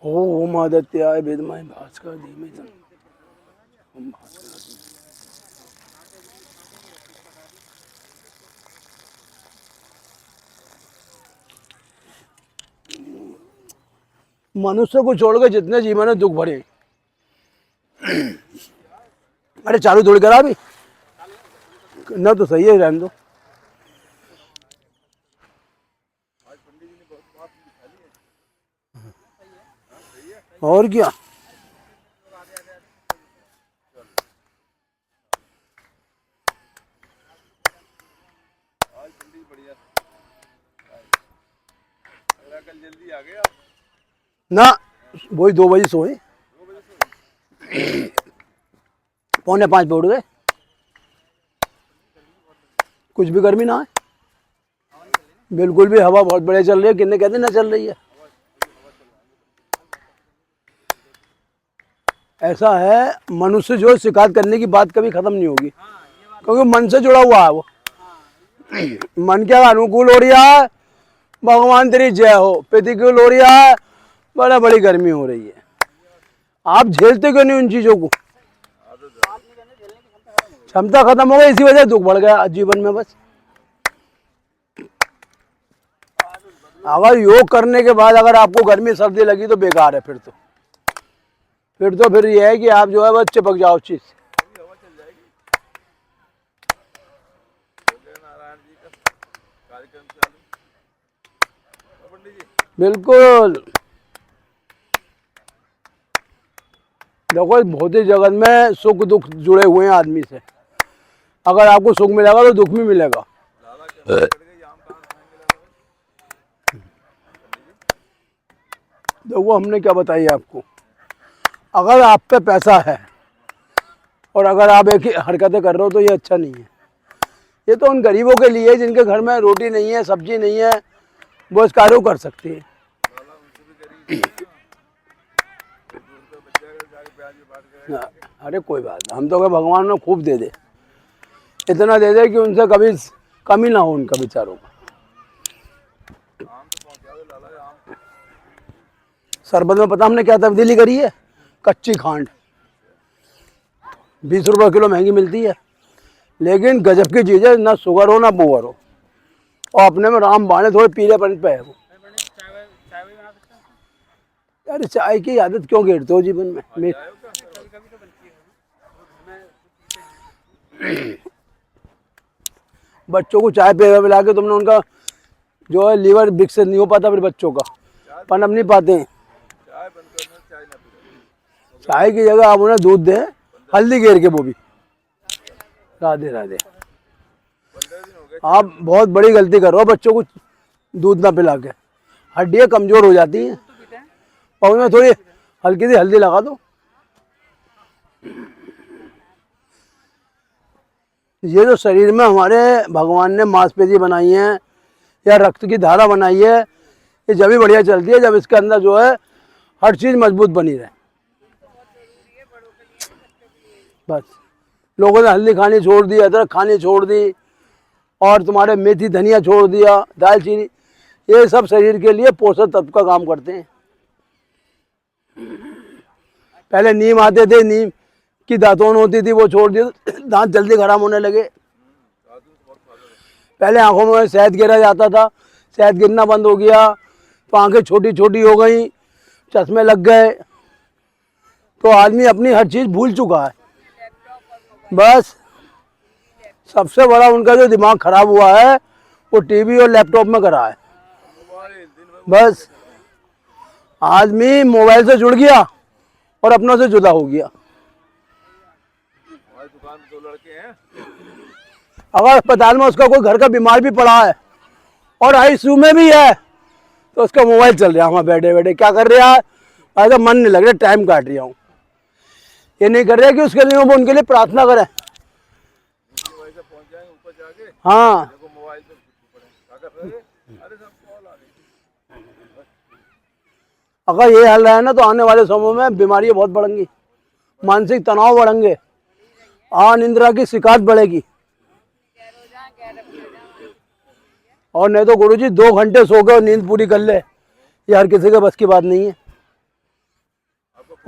ओम आदित्याय विद्महे भास्कर धीमहि ओम भास्कर। मनुष्य को छोड़ के जितने जीवन में दुख भरे। अरे चालू थोड़ी करा अभी ना, तो सही है, रहने दो। और क्या, जल्दी आ गया ना वही 2 बजे सोए, 4:45 पे उठ गए। कुछ भी गर्मी ना है, बिल्कुल भी। हवा बहुत बढ़िया चल रही है, कितने कहते ना चल रही है। ऐसा है, मनुष्य जो शिकायत करने की बात कभी खत्म नहीं होगी, क्योंकि मन से जुड़ा हुआ है वो। मन क्या अनुकूल हो रहा है, भगवान तेरी जय हो। प्रतिकूल हो रहा है, बड़ा बड़ी गर्मी हो रही है। आप झेलते क्यों नहीं उन चीजों को? क्षमता खत्म हो गई, इसी वजह से दुख बढ़ गया जीवन में। बस अगर योग करने के बाद अगर आपको गर्मी सर्दी लगी तो बेकार है। फिर ये है कि आप जो है बस चिपक जाओ उस चीज से। बिल्कुल। देखो, भौतिक जगत में सुख दुख जुड़े हुए हैं आदमी से। अगर आपको सुख मिलेगा तो दुख भी मिलेगा। देखो, हमने क्या बताई आपको, अगर आप पे पैसा है और अगर आप एक ही हरकतें कर रहे हो तो ये अच्छा नहीं है। ये तो उन गरीबों के लिए जिनके घर में रोटी नहीं है, सब्जी नहीं है, वो इस कार्य को कर सकते हैं। अरे कोई बात नहीं, हम तो कहे भगवान ने खूब दे दे, इतना दे दे कि उनसे कभी कमी ना हो उनका बेचारों का। शरबत में पता हमने क्या तब्दीली करी है? कच्ची खांड 20 रुपये किलो महंगी मिलती है, लेकिन गजब की चीज़ है, ना शुगर हो ना पुअर हो, और अपने में राम बाणे थोड़े पीलेपन पे है वो। अरे चाय की आदत क्यों घेरते हो जीवन में? बच्चों को चाय पिला के तुमने उनका जो है लीवर विकसित नहीं हो पाता, फिर बच्चों का पनप नहीं पाते हैं। चाय की जगह आप उन्हें दूध दें, हल्दी घेर के, वो भी। राधे राधे। आप बहुत बड़ी गलती कर रहे हो बच्चों को दूध ना पिला के। हड्डियाँ कमजोर हो जाती हैं, और उनमें थोड़ी हल्की सी हल्दी लगा दो। ये जो शरीर में हमारे भगवान ने मांसपेशी बनाई है या रक्त की धारा बनाई है, ये जब भी बढ़िया चलती है जब इसके अंदर जो है हर चीज़ मजबूत बनी रहे। बस लोगों ने हल्दी खानी छोड़ दी, अदरक खानी छोड़ दी, और तुम्हारे मेथी धनिया छोड़ दिया, दालचीनी, ये सब शरीर के लिए पोषक तत्व का काम करते हैं। पहले नीम आते थे, नीम की दातून होती थी, वो छोड़ दिए, दांत जल्दी खराब होने लगे। पहले आंखों में शहद गिरा जाता था, शहद गिरना बंद हो गया, तो आंखें छोटी छोटी हो गई, चश्मे लग गए। तो आदमी अपनी हर चीज़ भूल चुका है। बस सबसे बड़ा उनका जो दिमाग खराब हुआ है वो टीवी और लैपटॉप में करा है। बस आदमी मोबाइल से जुड़ गया और अपनों से जुदा हो गया। दुकान पे 2 लड़के हैं, अगर अस्पताल में उसका कोई घर का बीमार भी पड़ा है और आईसीयू में भी है, तो उसका मोबाइल चल रहा है, वहाँ बैठे बैठे क्या कर रहा है? ऐसा मन नहीं लग रहा, टाइम काट रहा हूँ। ये नहीं कर रहा कि उसके लिए वो उनके लिए प्रार्थना करें। हाँ, मोबाइल पे क्या कर रहे? अरे सब कॉल आ रही। अगर ये हाल रहा है ना, तो आने वाले समय में बीमारियां बहुत बढ़ेंगी, मानसिक तनाव बढ़ेंगे, अनिद्रा की शिकायत बढ़ेगी। और नहीं तो गुरुजी 2 घंटे सो के और नींद पूरी कर ले, ये हर किसी के बस की बात नहीं है।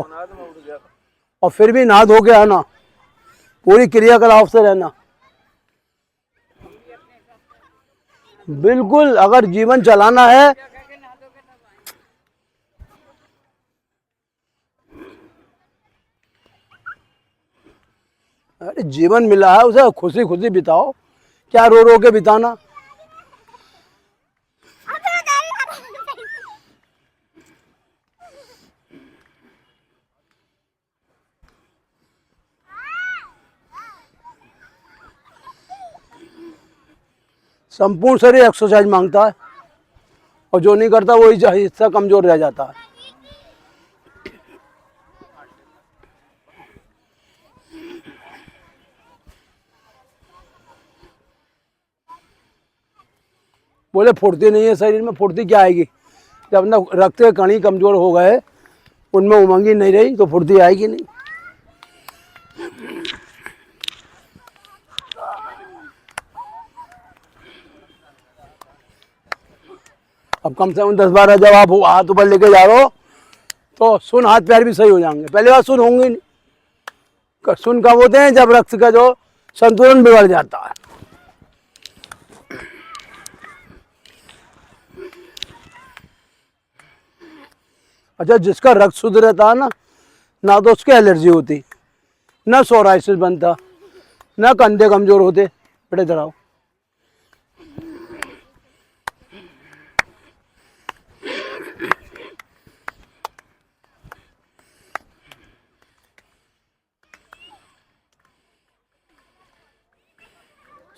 बना तो मैं उठ गया था। और फिर भी नहा धो के आना, पूरी क्रियाकलाप से रहना। बिल्कुल, अगर जीवन चलाना है अरे जीवन मिला है उसे खुशी खुशी बिताओ, क्या रो रो के बिताना। संपूर्ण शरीर एक्सरसाइज मांगता है, और जो नहीं करता वो हिस्सा कमजोर रह जाता है। बोले फुर्ती नहीं है शरीर में, फुर्ती क्या आएगी जब ना रक्त के कण ही कमजोर हो गए, उनमें उमंग ही नहीं रही तो फुर्ती आएगी नहीं। अब कम से कम 10-12 जब आप हाथ ऊपर लेके जा रहे हो तो सुन हाथ पैर भी सही हो जाएंगे। पहली बार सुन होंगे नहीं। सुन कब होते हैं? जब रक्त का जो संतुलन बिगड़ जाता है। अच्छा, जिसका रक्त शुद्ध रहता है ना तो उसके एलर्जी होती, ना सोराइसिस बनता, ना कंधे कमजोर होते। बेटे इधर आओ।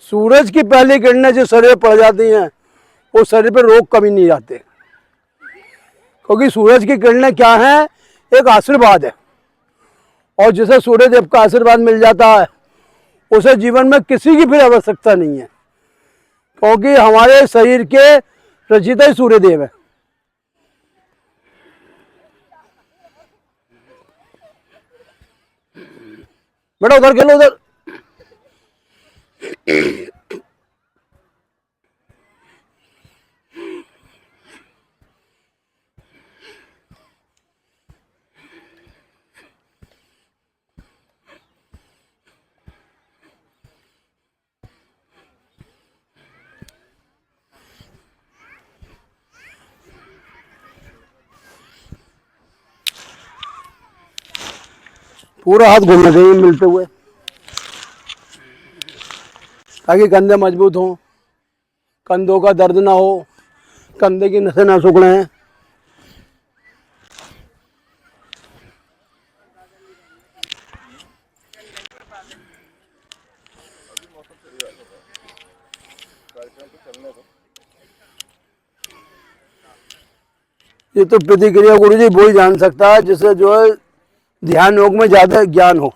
सूरज की पहली किरणें जो शरीर पर पड़ जाती हैं वो शरीर पे रोग कभी नहीं आते, क्योंकि सूरज की किरणें क्या हैं? एक आशीर्वाद है। और जिसे सूर्य देव का आशीर्वाद मिल जाता है उसे जीवन में किसी की फिर आवश्यकता नहीं है, क्योंकि हमारे शरीर के रचयिता ही सूर्य देव है। बेटा उधर खेलो, उधर। पूरा हाथ घूमना चाहिए मिलते हुए, ताकि कंधे मजबूत हों, कंधों का दर्द ना हो, कंधे की नसें ना सिकुड़े। ये तो प्रतिक्रिया गुरु जी वो ही जान सकता है जिसे जो है ध्यान योग में ज्यादा ज्ञान हो।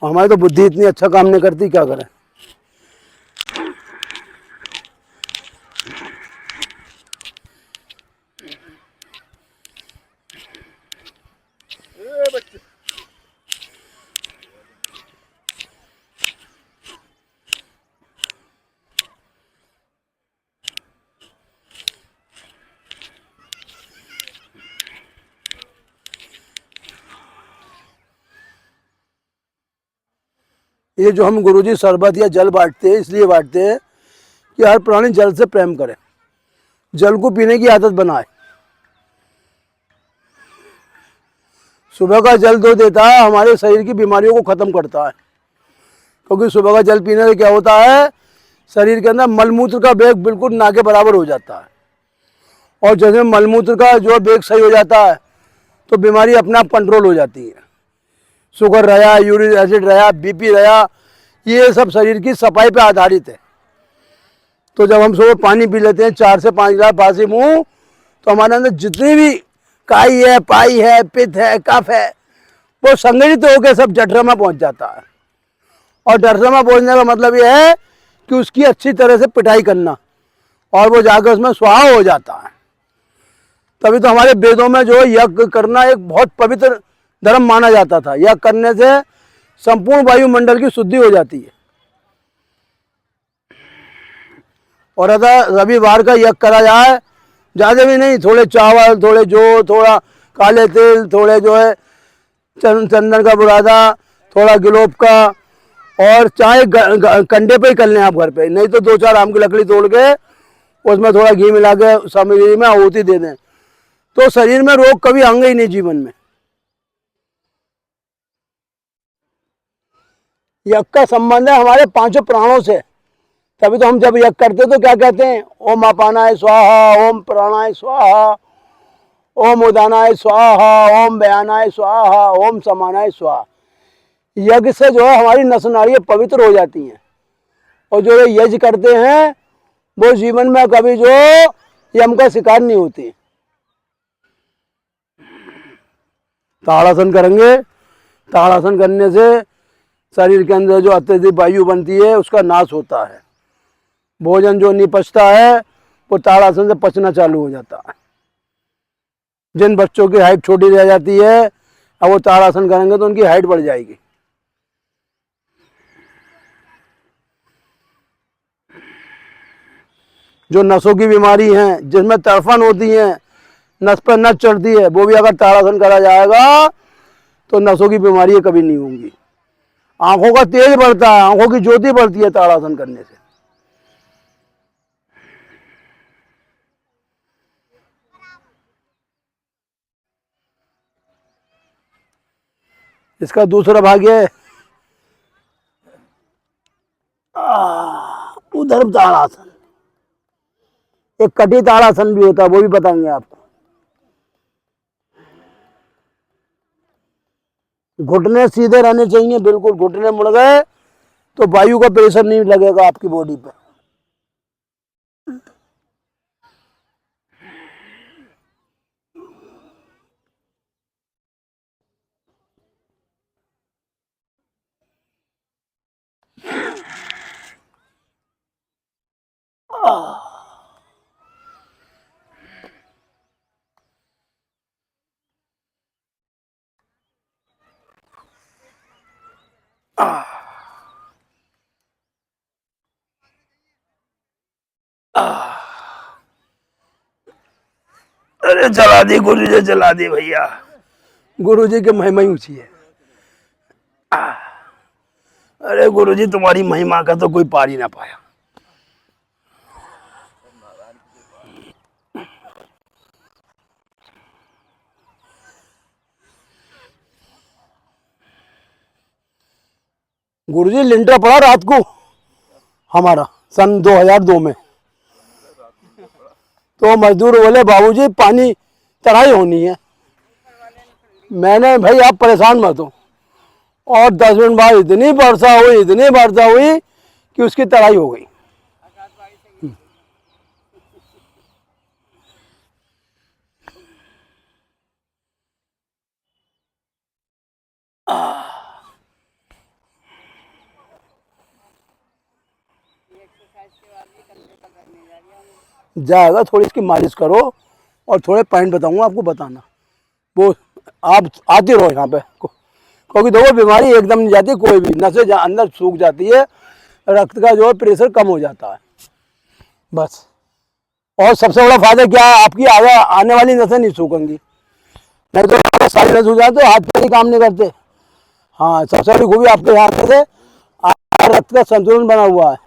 हमारी तो बुद्धि इतनी अच्छा काम नहीं करती, क्या करें। ये जो हम गुरुजी शरबत या जल बांटते हैं इसलिए बांटते हैं कि हर प्राणी जल से प्रेम करे, जल को पीने की आदत बनाए। सुबह का जल दो देता है, हमारे शरीर की बीमारियों को खत्म करता है, क्योंकि सुबह का जल पीने से क्या होता है? शरीर के अंदर मलमूत्र का वेग बिल्कुल ना के बराबर हो जाता है, और जैसे मलमूत्र का जो वेग सही हो जाता है तो बीमारी अपने आप कंट्रोल हो जाती है। शुगर रहा, यूरिक एसिड रहा, बीपी रहा, ये सब शरीर की सफाई पे आधारित है। तो जब हम सुबह पानी पी लेते हैं 4 से 5 गिलास बासी मुंह, तो हमारे अंदर जितनी भी काई है, पाई है, पित्त है, कफ है, वो संगठित होकर सब जठर में पहुंच जाता है। और जठर में पहुंचने का मतलब ये है कि उसकी अच्छी तरह से पिटाई करना, और वो जाकर उसमें स्वाहा हो जाता है। तभी तो हमारे वेदों में जो यज्ञ करना एक बहुत पवित्र धर्म माना जाता था। यज्ञ करने से संपूर्ण वायुमंडल की शुद्धि हो जाती है। और अगर रविवार का यज्ञ करा जाए, ज़्यादा भी नहीं, थोड़े चावल, थोड़े जौ, थोड़ा काले तिल, थोड़े जो है चंदन का बुरादा, थोड़ा गिलोब का, और चाहे कंडे पे ही कर लें आप घर पे, नहीं तो 2-4 आम की लकड़ी तोड़ के उसमें थोड़ा घी मिला के सामग्री में आहुति दे दें, तो शरीर में रोग कभी आएंगे ही नहीं जीवन में। यज्ञ का संबंध है हमारे 5 प्राणों से। तभी तो हम जब यज्ञ करते तो क्या कहते हैं, ओम अपानाय स्वाहा, ओम प्राणाय स्वाहा, ओम उदानाय स्वाहा, ओम व्यानाय स्वाहा, ओम समानाय स्वाहा। यज्ञ से जो है हमारी नस नाड़ियाँ पवित्र हो जाती हैं, और जो यज्ञ करते हैं वो जीवन में कभी जो यम का शिकार नहीं होती। ताड़ासन करेंगे। ताड़ासन करने से शरीर के अंदर जो अत्यधिक वायु बनती है उसका नाश होता है। भोजन जो नहीं पचता है वो ताड़ासन से पचना चालू हो जाता है। जिन बच्चों की हाइट छोटी रह जाती है, अब वो ताड़ासन करेंगे तो उनकी हाइट बढ़ जाएगी। जो नसों की बीमारी हैं, जिसमें तड़फन होती है, नस पर नस चढ़ती है, वो भी अगर ताड़ासन करा जाएगा तो नसों की बीमारी कभी नहीं होंगी। आंखों का तेज बढ़ता है, आंखों की ज्योति बढ़ती है ताड़ासन करने से। इसका दूसरा भाग है उधर ताड़ासन। एक कटी ताड़ासन भी होता है, वो भी बताएंगे आपको। घुटने सीधे रहने चाहिए, बिल्कुल घुटने मुड़ गए तो वायु का प्रेशर नहीं लगेगा आपकी बॉडी पे। अरे चला दी गुरु जी, चला दी भैया। गुरु जी की महिमा ही ऊंची है। अरे गुरु जी तुम्हारी महिमा का तो कोई पार ही ना पाया। गुरुजी लिंटर पड़ा रात को हमारा सन 2002 में, तो मजदूर बोले बाबूजी पानी चढ़ाई होनी है। मैंने भाई आप परेशान मत हो, और 10 मिनट बाद इतनी वर्षा हुई कि उसकी तराई हो गई। जाएगा, थोड़ी इसकी मालिश करो और थोड़े पॉइंट बताऊंगा आपको, बताना वो आप आते रहो यहाँ पे, क्योंकि देखो बीमारी एकदम नहीं जाती, कोई भी नसें अंदर सूख जाती है, रक्त का जो है प्रेशर कम हो जाता है बस। और सबसे बड़ा फायदा क्या है, आपकी आगे आने वाली नसें नहीं सूखेंगी, नहीं तो सारी नसें सूख जाए तो हाथ पैर ही काम नहीं करते। हाँ, सबसे बड़ी खूबी आपके हाथ से रक्त का संतुलन बना हुआ है।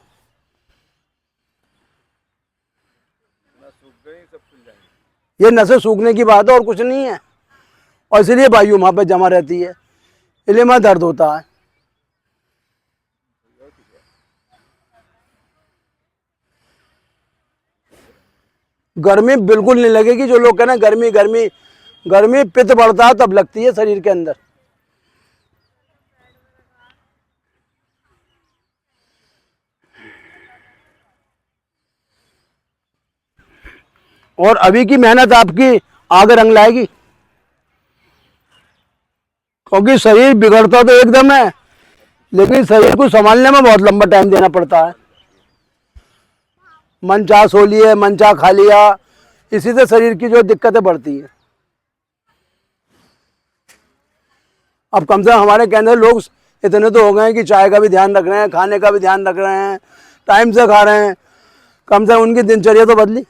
ये नसें सूखने की बात है और कुछ नहीं है, और इसलिए वायु वहां पे जमा रहती है, इसलिए वहां दर्द होता है। गर्मी बिल्कुल नहीं लगेगी। जो लोग कहते हैं गर्मी गर्मी गर्मी, पित्त बढ़ता है तब लगती है शरीर के अंदर। और अभी की मेहनत आपकी आगे रंग लाएगी, क्योंकि शरीर बिगड़ता तो एकदम है, लेकिन शरीर को संभालने में बहुत लंबा टाइम देना पड़ता है। मन चाह सो लिए, मन चाह खा लिया, इसी से शरीर की जो दिक्कतें बढ़ती है। अब कम से कम हमारे कहने लोग इतने तो हो गए हैं कि चाय का भी ध्यान रख रहे हैं, खाने का भी ध्यान रख रहे हैं, टाइम से खा रहे हैं। कम से कम उनकी दिनचर्या तो बदली।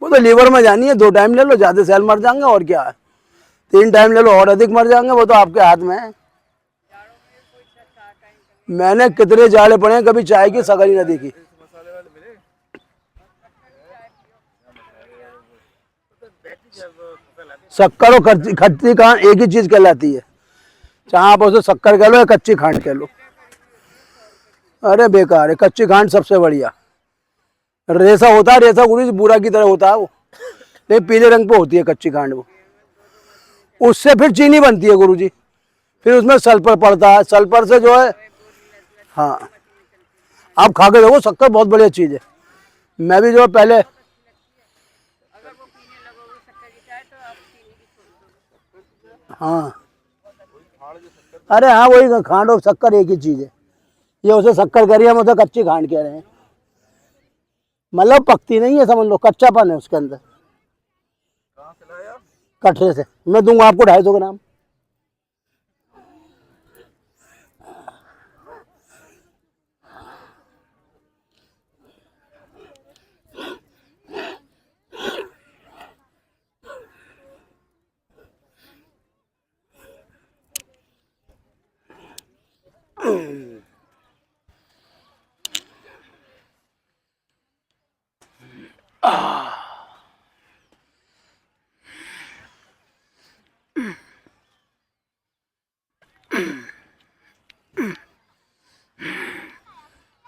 वो तो लीवर में जानी है, 2 टाइम ले लो ज़्यादा सेल मर जाएंगे और क्या है, 3 टाइम ले लो और अधिक मर जाएंगे, वो तो आपके हाथ में है। मैंने कितने जाड़े पड़े हैं, कभी चाय की शकल ही ना देखी। मसाले वाले मिले शक्कर और खट्टी खांड एक ही चीज कहलाती है, चाहे आप उसे शक्कर कह लो या कच्ची खांड कह लो। अरे बेकार है, कच्ची खांड सबसे बढ़िया। रेसा होता है, रेसा गुरु जी बूरा की तरह होता है वो, लेकिन पीले रंग पे होती है कच्ची खांड वो। उससे फिर चीनी बनती है गुरु जी, फिर उसमें सल्फर पड़ता है, सल्फर से जो है, हाँ आप खा के देखो, शक्कर बहुत बढ़िया चीज़ है। मैं भी जो है पहले, हाँ अरे हाँ वही खांड और शक्कर एक ही चीज़ है, ये उसे शक्कर कह रही है, हम उसे कच्ची खांड कह रहे हैं। मतलब पकती नहीं है, समझ लो कच्चापन है उसके अंदर। कहाँ से लाए आप? कटरे से। मैं दूंगा आपको 250 ग्राम।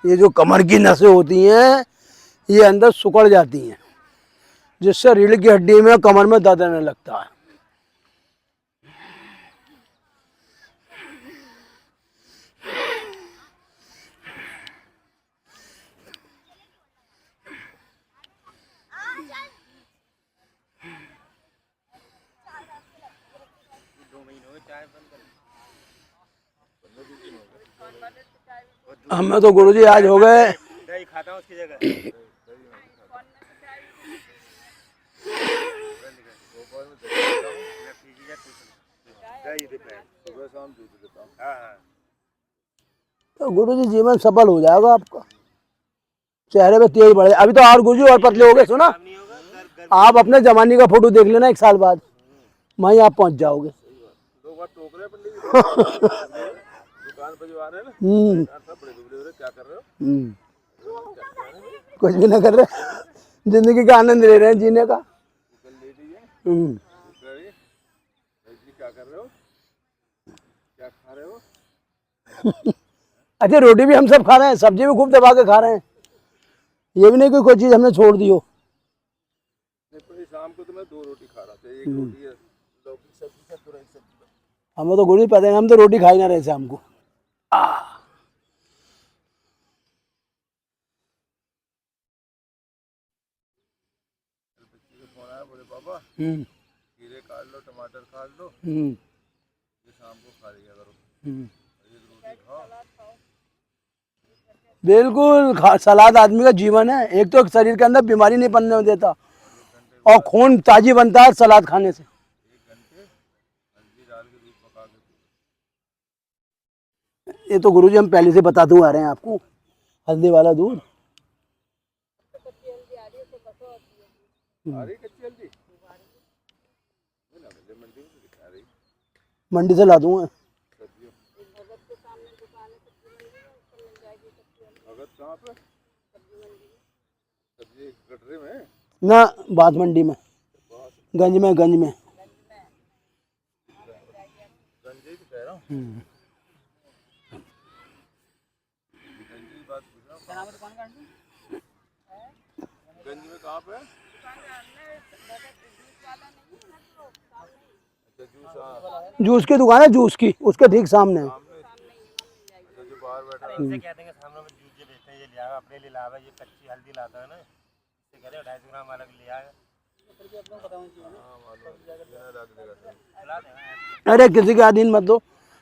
ये जो कमर की नसें होती हैं, ये अंदर सिकुड़ जाती हैं, जिससे रीढ़ की हड्डी में कमर में दर्द रहने लगता है। हमें तो गुरुजी आज हो गए, दही खाता हूँ उसकी जगह। सुबह शाम दूध देता हूँ। हाँ हाँ तो गुरुजी जीवन सफल हो जाएगा आपका, चेहरे पे तेज बढ़े। अभी तो और गुरुजी और पतले हो गए, सुना काम नहीं होगा, घर आप अपने जमाने का फोटो देख लेना 1 साल बाद, वहीं आप पहुंच जाओगे। 2 बार टोक रहे हैं पंडित जी। दुकान पे जो आ रहे हैं ना, यार सब बड़े दुबले हो रहे, क्या कर रहे हो? कुछ भी ना कर रहे, जिंदगी का आनंद ले रहे हैं जीने का। कल ले लीजिए। हम्म। जी क्या कर रहे हो? क्या खा रहे हो? अच्छा रोटी भी हम सब खा रहे हैं, सब्जी भी खूब दबा के खा रहे हैं, ये भी नहीं कि कोई चीज़ हमने छोड़ दी हो। नहीं, शाम को तो मैं 2 रोटी खा रहा था, एक रोटी है लौकी की सब्जी से, तुरई की सब्जी। हमें तो गुरुजी पता है, हम तो रोटी खा ही ना रहे शाम को। बच्ची का फोन आया, बोले पापा हम्म खीरे काट लो, टमाटर काट लो, हम्म ये शाम को खा लिया करो, हम्म। एक रोटी खाओ। बिल्कुल, सलाद आदमी का जीवन है। एक तो शरीर के अंदर बीमारी नहीं बनने देता, और खून ताजी बनता है सलाद खाने से। 1 घंटे हल्दी डाल के दूध पका के पी। ये तो गुरुजी हम पहले से बताते हुए आ रहे हैं आपको, हल्दी वाला दूध। आ रही कच्ची हल्दी? नहीं ना, मुझे मंडी में तो दिखा रही मंडी से ला दूंगा। सब्जियों। भगत कहाँ पे? सब्जी कटरे में? ना, बात मंडी में, गंज में। गंजे ही तो कह रहा हूँ। गंजे की बात पूछ रहा हूँ। गंज में कहाँ पे? अच्छा जूस, जूस की दुकान है, जूस की, उसके ठीक सामने है। सामने। अच्छा जो बाहर बैठा है। इनसे कह देंगे सामने में जूस जो बेचते हैं, ये ले आएगा अपने लिए, लावा ये कच्ची हल्दी लाता है ना, इससे कह रहे 250 ग्राम अलग ले आएगा। हाँ मालूम है, बिना ला के देगा सर। ला देगा। अरे किसी के अधीन मत दो,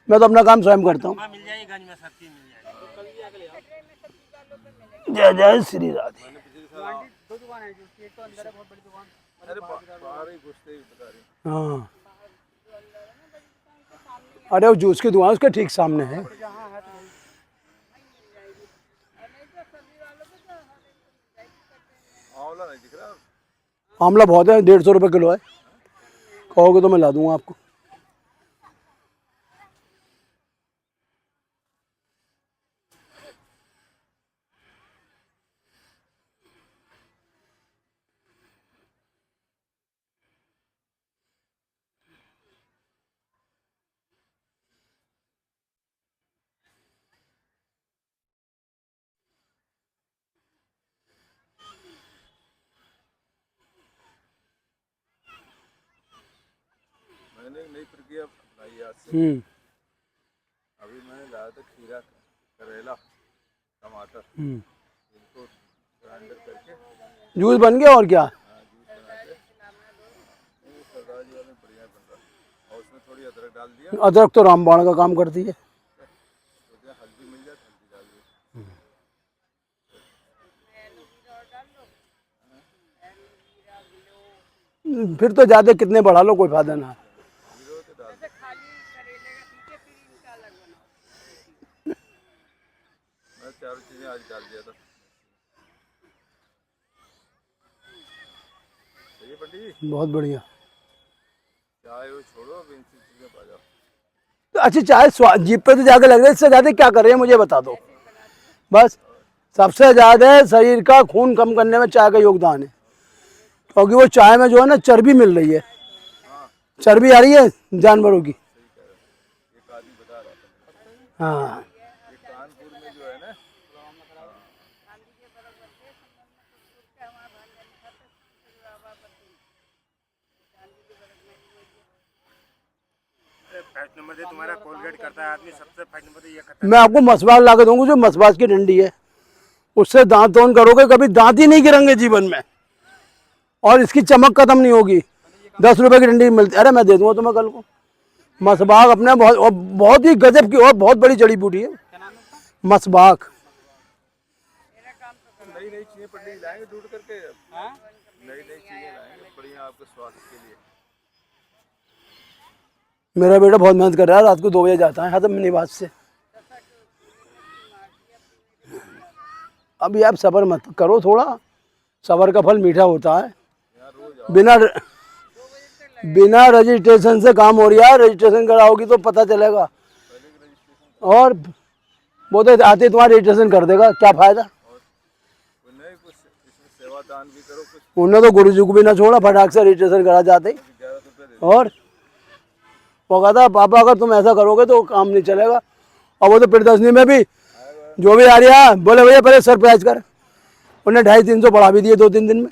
मैं तो अपना काम स्वयं करता हूँ। हाँ मिल जाएगी, गंज में सब चीज़ मिल जाएगी। जय जय श्री राधे। मैंने पिछले साल 2 दुकान है जूस की, एक तो अंदर है बहुत बड़ी दुकान, अरे बाहर ही घुसते ही बता रही। हाँ, अरे वो जूस की दुकान उसके ठीक सामने है। जहाँ है तो आंवला नहीं दिख रहा? आंवला बहुत है, 150 रुपये किलो है। कहोगे तो मैं ला दूंगा आपको। मैंने एक नई प्रक्रिया अपनाई आज से। अभी मैंने लाया था खीरा, करेला, टमाटर, इनको ग्राइंडर करके जूस बन गया और क्या। जूस बना के, ये सरदार जी वाले बढ़िया बन रहा। और उसमें थोड़ी अदरक डाल दिया, अदरक तो रामबाण का काम करती है। तो हल्दी मिल जाए, हल्दी डाल दी। फिर तो ज़्यादा कितने बढ़ा लो, कोई फायदा ना है। हीरो तो डाल दो। मैं चारों चीज़ें आज डाल दिया था। सही है पंडित जी, बहुत बढ़िया। चाय वो छोड़ो, अब इन चीज़ों पर आ जाओ। तो अच्छी चाय जीप पे तो जाके लग रहा है, इससे ज़्यादा क्या कर रहे हैं मुझे बता दो। बस सबसे ज़्यादा शरीर का खून कम करने में चाय का योगदान है, क्योंकि वो चाय में जो है ना चर्बी मिल रही है, चर्बी आ रही है जानवरों की। एक आदमी बता रहा था, हाँ ये कानपुर में जो है ना, फैट नंबर से तुम्हारा कोलगेट करता है आदमी, सबसे फैट नंबर ये खत्म। मैं आपको मसबाग ला के दूंगा, जो मसबाग की डंडी है, उससे दांत तोन करोगे, कभी दांत ही नहीं गिरेंगे जीवन में, और इसकी चमक खत्म नहीं होगी। 10 रुपए की डंडी मिलती, अरे मैं दे दूंगा तुम्हें कल को। मसबाग अपने बहुत, और बहुत ही गजब की और बहुत बड़ी जड़ी बूटी है मसबाग। नई नई चीज़ें पंडित जी लाएंगे ढूंढ करके, नई नई चीज़ें लाएंगे बढ़िया आपके स्वास्थ्य के लिए। मेरा बेटा बहुत मेहनत कर रहा है, रात को 2 बजे जाता है हतम निवास से। अभी आप सब्र मत करो थोड़ा, सब्र का फल मीठा होता है। यहाँ रोज आओ। बिना बिना रजिस्ट्रेशन से काम हो रहा है, रजिस्ट्रेशन कराओगी तो पता चलेगा। पहले की रजिस्ट्रेशन और वो तो आते तुम्हारा रजिस्ट्रेशन कर देगा, क्या फायदा। और नहीं कुछ इसमें सेवा दान भी करो, कुछ उन्होंने तो गुरु जी को भी ना छोड़ा, फटाक से रजिस्ट्रेशन करा जाते ही। 11 रुपये दे और वो कहता पापा अगर तुम ऐसा करोगे तो काम नहीं चलेगा। और वो तो प्रियदर्शनी में भी जो भी आ रहा है बोले भैया पहले सरप्राइज कर, उन्हें 250-300 बढ़ा भी दिए 2-3 दिन में।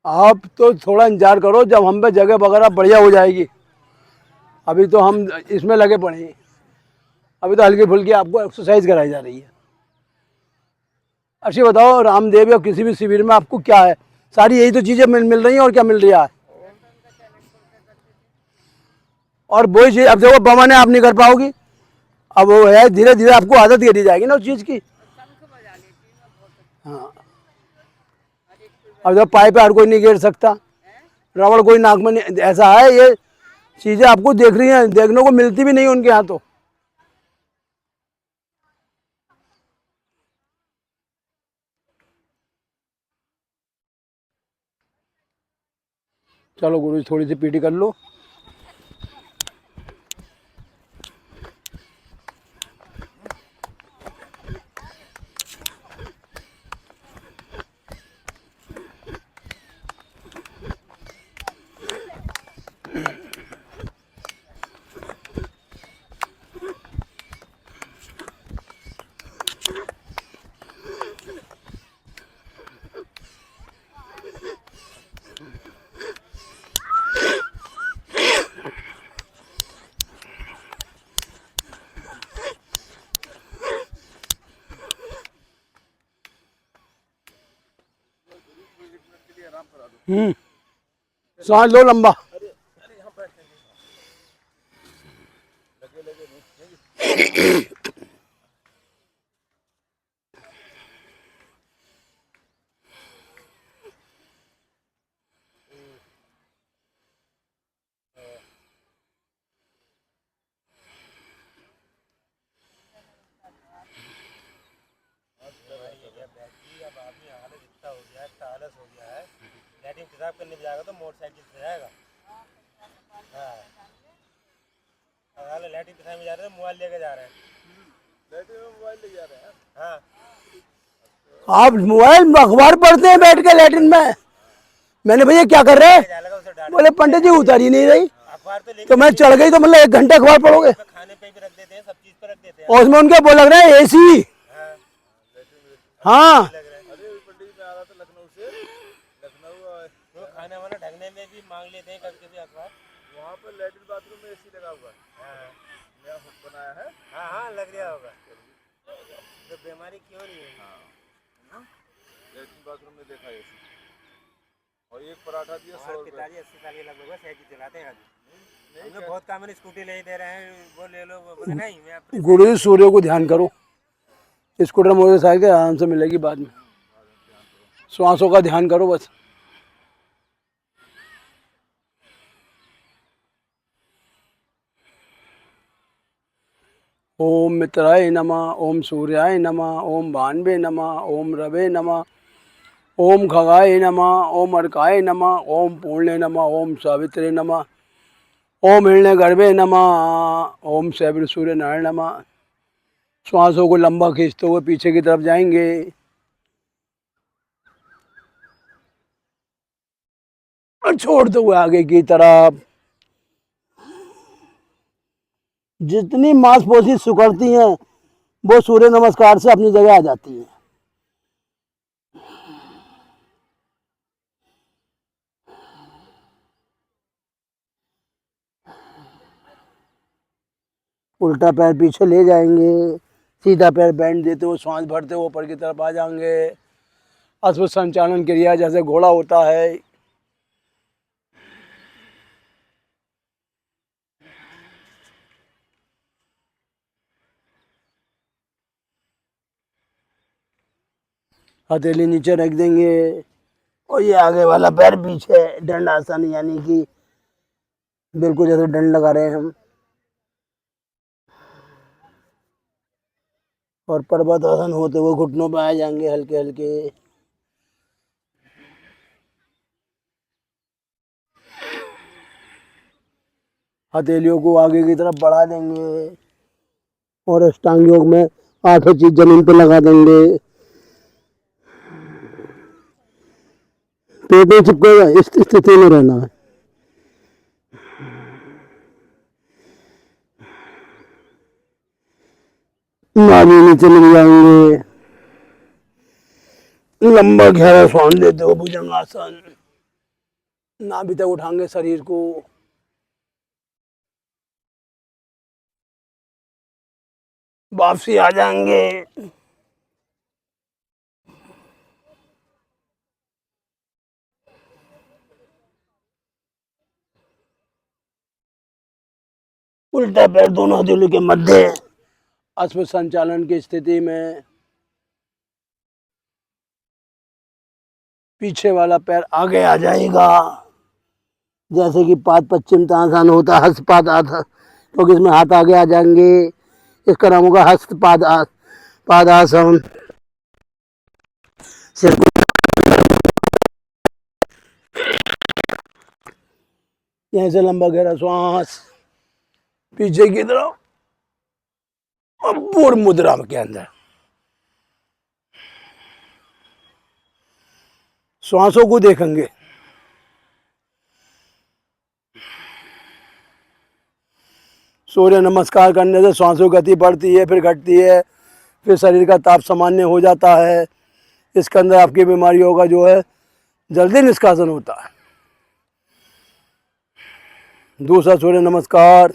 आप तो थोड़ा इंतजार करो, जब हम पे जगह वगैरह बढ़िया हो जाएगी। अभी तो हम इसमें लगे पड़े हैं, अभी तो हल्की फुल्की आपको एक्सरसाइज कराई जा रही है। अच्छी बताओ, रामदेव या किसी भी शिविर में आपको क्या है, सारी यही तो चीज़ें मिल रही हैं, और क्या मिल रहा है। और वही चीज़ अब देखो बमाने आप नहीं कर पाओगी, अब वो है धीरे धीरे आपको आदत गिरी जाएगी ना उस चीज़ की। हाँ अब जब पाए पे हर कोई नहीं गिर सकता, रावण कोई नाक में नहीं, ऐसा है ये चीज़ें आपको देख रही हैं, देखने को मिलती भी नहीं उनके यहाँ तो। चलो गुरु जी थोड़ी सी पीटी कर लो। सांस लो लंबा। मोटरसाइकिल से जाएगा। हाँ हाल लैट्रिन दिखाई में जा रहे हैं, मोबाइल लेके जा रहे हैं। लैट्रिन में मोबाइल ले जा रहे हैं। हाँ आप मोबाइल में अखबार पढ़ते हैं बैठ के लैट्रिन में? मैंने भैया क्या कर रहे हैं? क्या लगा उसे डांट। बोले पंडित जी उतर ही नहीं रही। अखबार तो लेके तो मैं चढ़ गई तो मतलब 1 घंटे अखबार पढ़ोगे? खाने पे भी रख देते हैं, सब चीज पे रख देते हैं। और उसमें उनके वो लग रहा है एसी। हाँ हाँ लग रहा है। अरे पंडित जी मैं आ रहा था लखनऊ से, लखनऊ तो खाना वाना ढकने में भी मांग लेते हैं कभी कभी अखबार। वहाँ पर लैट्रिन बाथरूम में एसी लगा हुआ है, हाँ नया बनाया है। हाँ हाँ लग रहा होगा। तो बीमारी क्यों नहीं है? लैट्रिन बाथरूम में देखा एसी। और एक पराठा दिया 100 रुपये। पिताजी 80 साल के लगभग साइकिल चलाते हैं अभी। हम लोग बहुत काम है, स्कूटी ले ही दे रहे हैं, वो ले लो, वो बोले नहीं मैं अपने। गुरु जी सूर्य को ध्यान करो। स्कूटर मोटरसाइकिल आराम से मिलेगी बाद में। श्वासों का ध्यान करो बस। ओम मित्राय नमः, ओम सूर्याय नमः, ओम भान्वे नमः, ओम रवे नमः, ओम खगाय नमः, ओम अर्काय नमः, ओम पूर्णे नमः, ओम सावित्रे नमः, ओम हिरण्यगर्भे नमः, ओम सैवर सूर्य नारायण नमः। श्वासों को लंबा खींचते हुए पीछे की तरफ जाएंगे। और छोड़ते हुए आगे की तरफ। जितनी मांसपेशी सिकुड़ती हैं वो सूर्य नमस्कार से अपनी जगह आ जाती हैं। उल्टा पैर पीछे ले जाएंगे, सीधा पैर बैंड देते हुए सांस भरते हुए ऊपर की तरफ आ जाएंगे। अश्व संचालन क्रिया जैसे घोड़ा होता है। हथेली नीचे रख देंगे और ये आगे वाला पैर पीछे, दंडासन यानी कि बिल्कुल जैसे दंड लगा रहे हैं हम। और पर्वतासन होते हुए घुटनों पे आ जाएंगे हल्के हल्के। हथेलियों को आगे की तरफ बढ़ा देंगे और अष्टांग योग में 8 चीज जमीन पे लगा देंगे। पेट में चिपकेगा, इस स्थिति में रहना है। नाभि नीचे मिल जाएंगे। लंबा गहरा सांस लेते हो भुजंगासन। नाभि तक उठाएंगे शरीर को। वापसी आ जाएंगे। उल्टा पैर दोनों हथेलियों के मध्य अश्व संचालन की स्थिति में। पीछे वाला पैर आगे आ जाएगा जैसे कि पाद पश्चिम तानासन होता है, हस्त पाद तो इसमें हाथ आगे आ जाएंगे। इसका नाम होगा हस्त पादासन। सिर को यहीं से लंबा गहरा श्वास पीछे की तरफ और पूर्ण मुद्रा के अंदर। श्वासों को देखेंगे। सूर्य नमस्कार करने से श्वासों की गति बढ़ती है, फिर घटती है, फिर शरीर का ताप सामान्य हो जाता है। इसके अंदर आपकी बीमारियों का जो है जल्दी निष्कासन होता है। दूसरा सूर्य नमस्कार,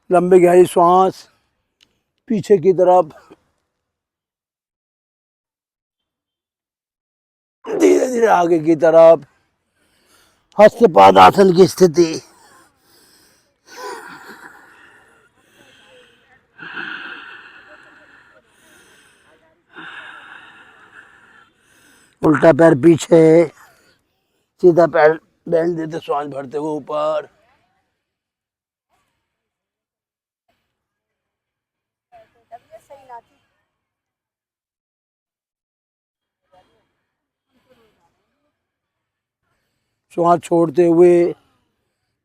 लंबी गहरी श्वास पीछे की तरफ, धीरे धीरे आगे की तरफ, हस्तपाद आसन की स्थिति। उल्टा पैर पीछे, सीधा पैर बैंड देते श्वास भरते हुए ऊपर। श्वास छोड़ते हुए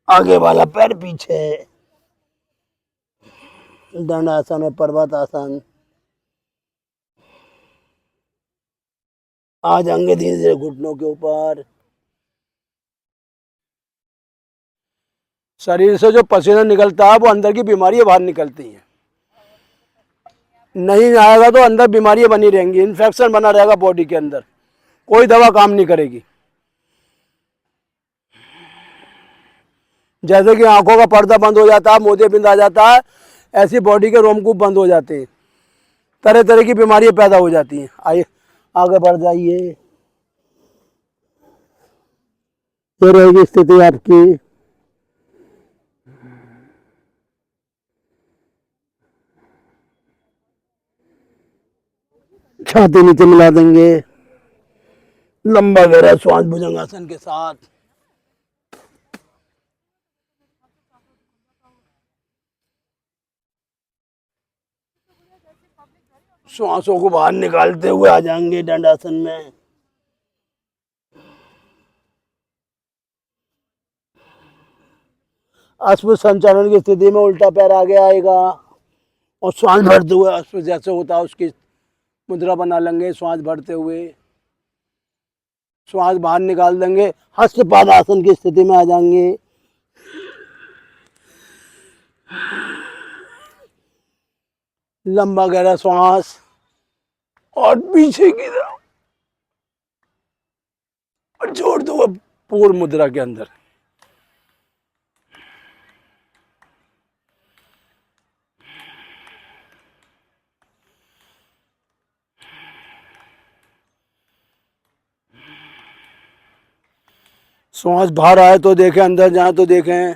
आगे वाला पैर पीछे, दंड आसन और पर्वत आसन। आ जाएंगे धीरे धीरे घुटनों के ऊपर। शरीर से जो पसीना निकलता है वो अंदर की बीमारियां बाहर निकलती हैं। नहीं आएगा तो अंदर बीमारियां बनी रहेंगी, इन्फेक्शन बना रहेगा बॉडी के अंदर, कोई दवा काम नहीं करेगी। जैसे कि आंखों का पर्दा बंद हो जाता है, मोतियाबिंद आ जाता है, ऐसी बॉडी के रोमकूप बंद हो जाते हैं, तरह तरह की बीमारियां पैदा हो जाती हैं। आइए आगे बढ़ जाइए। ये रहेगी स्थिति आपकी। छाती नीचे मिला देंगे, लंबा गहरा श्वास भुजंगासन के साथ। श्वासों को बाहर निकालते हुए आ जाएंगे दंडासन में। अश्व संचालन की स्थिति में उल्टा पैर आगे आएगा और श्वास भरते हुए अश्व जैसे होता है उसकी मुद्रा बना लेंगे। श्वास भरते हुए श्वास बाहर निकाल देंगे, हस्तपाद आसन की स्थिति में आ जाएंगे। लंबा गहरा श्वास और पीछे की तरफ और छोड़ दो पूर्ण मुद्रा के अंदर। श्वास बाहर आए तो देखें, अंदर जाए तो देखें।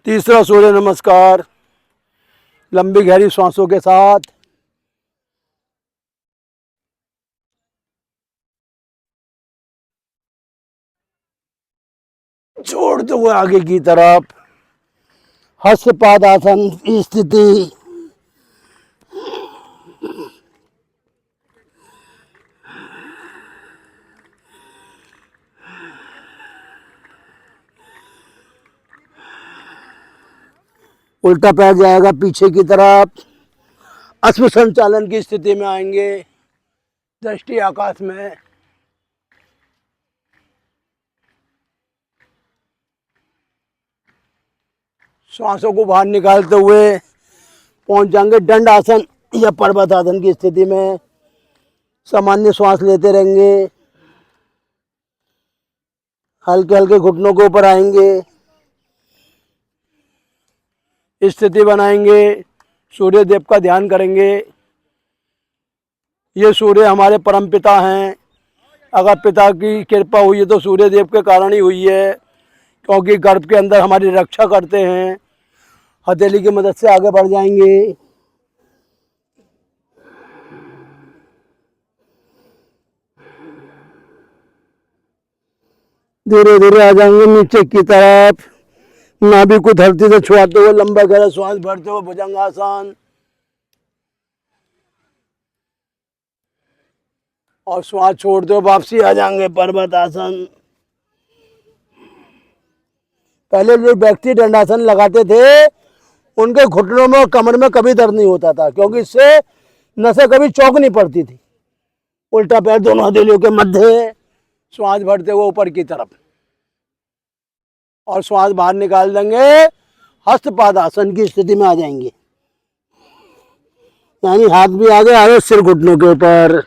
तीसरा सूर्य नमस्कार, लंबी गहरी श्वासों के साथ। छोड़ते हुए आगे की तरफ, हस्तपाद आसन की स्थिति। उल्टा पैर जाएगा पीछे की तरफ, अश्व संचालन की स्थिति में आएंगे, दृष्टि आकाश में। श्वासों को बाहर निकालते हुए पहुंच जाएंगे दंड आसन या पर्वत आसन की स्थिति में। सामान्य श्वास लेते रहेंगे, हल्के हल्के घुटनों के ऊपर आएंगे, स्थिति बनाएंगे, सूर्य देव का ध्यान करेंगे। ये सूर्य हमारे परम पिता हैं। अगर पिता की कृपा हुई है तो सूर्य देव के कारण ही हुई है, क्योंकि गर्भ के अंदर हमारी रक्षा करते हैं। हथेली की मदद से आगे बढ़ जाएंगे। धीरे धीरे आ जाएंगे नीचे की तरफ, नाभि को धरती से छुआते हुए लंबा गहरा श्वास भरते हुए भुजंगासन और श्वास छोड़ते हुए वापसी आ जाएंगे पर्वत आसन। पहले जो व्यक्ति दंडासन लगाते थे उनके घुटनों में और कमर में कभी दर्द नहीं होता था, क्योंकि इससे नसें कभी चौक नहीं पड़ती थी। उल्टा पैर दोनों हथेलियों के मध्य, श्वास भरते हुए ऊपर की तरफ और श्वास बाहर निकाल देंगे, हस्तपाद आसन की स्थिति में आ जाएंगे। यानी हाथ भी आगे आए, सिर घुटनों के ऊपर।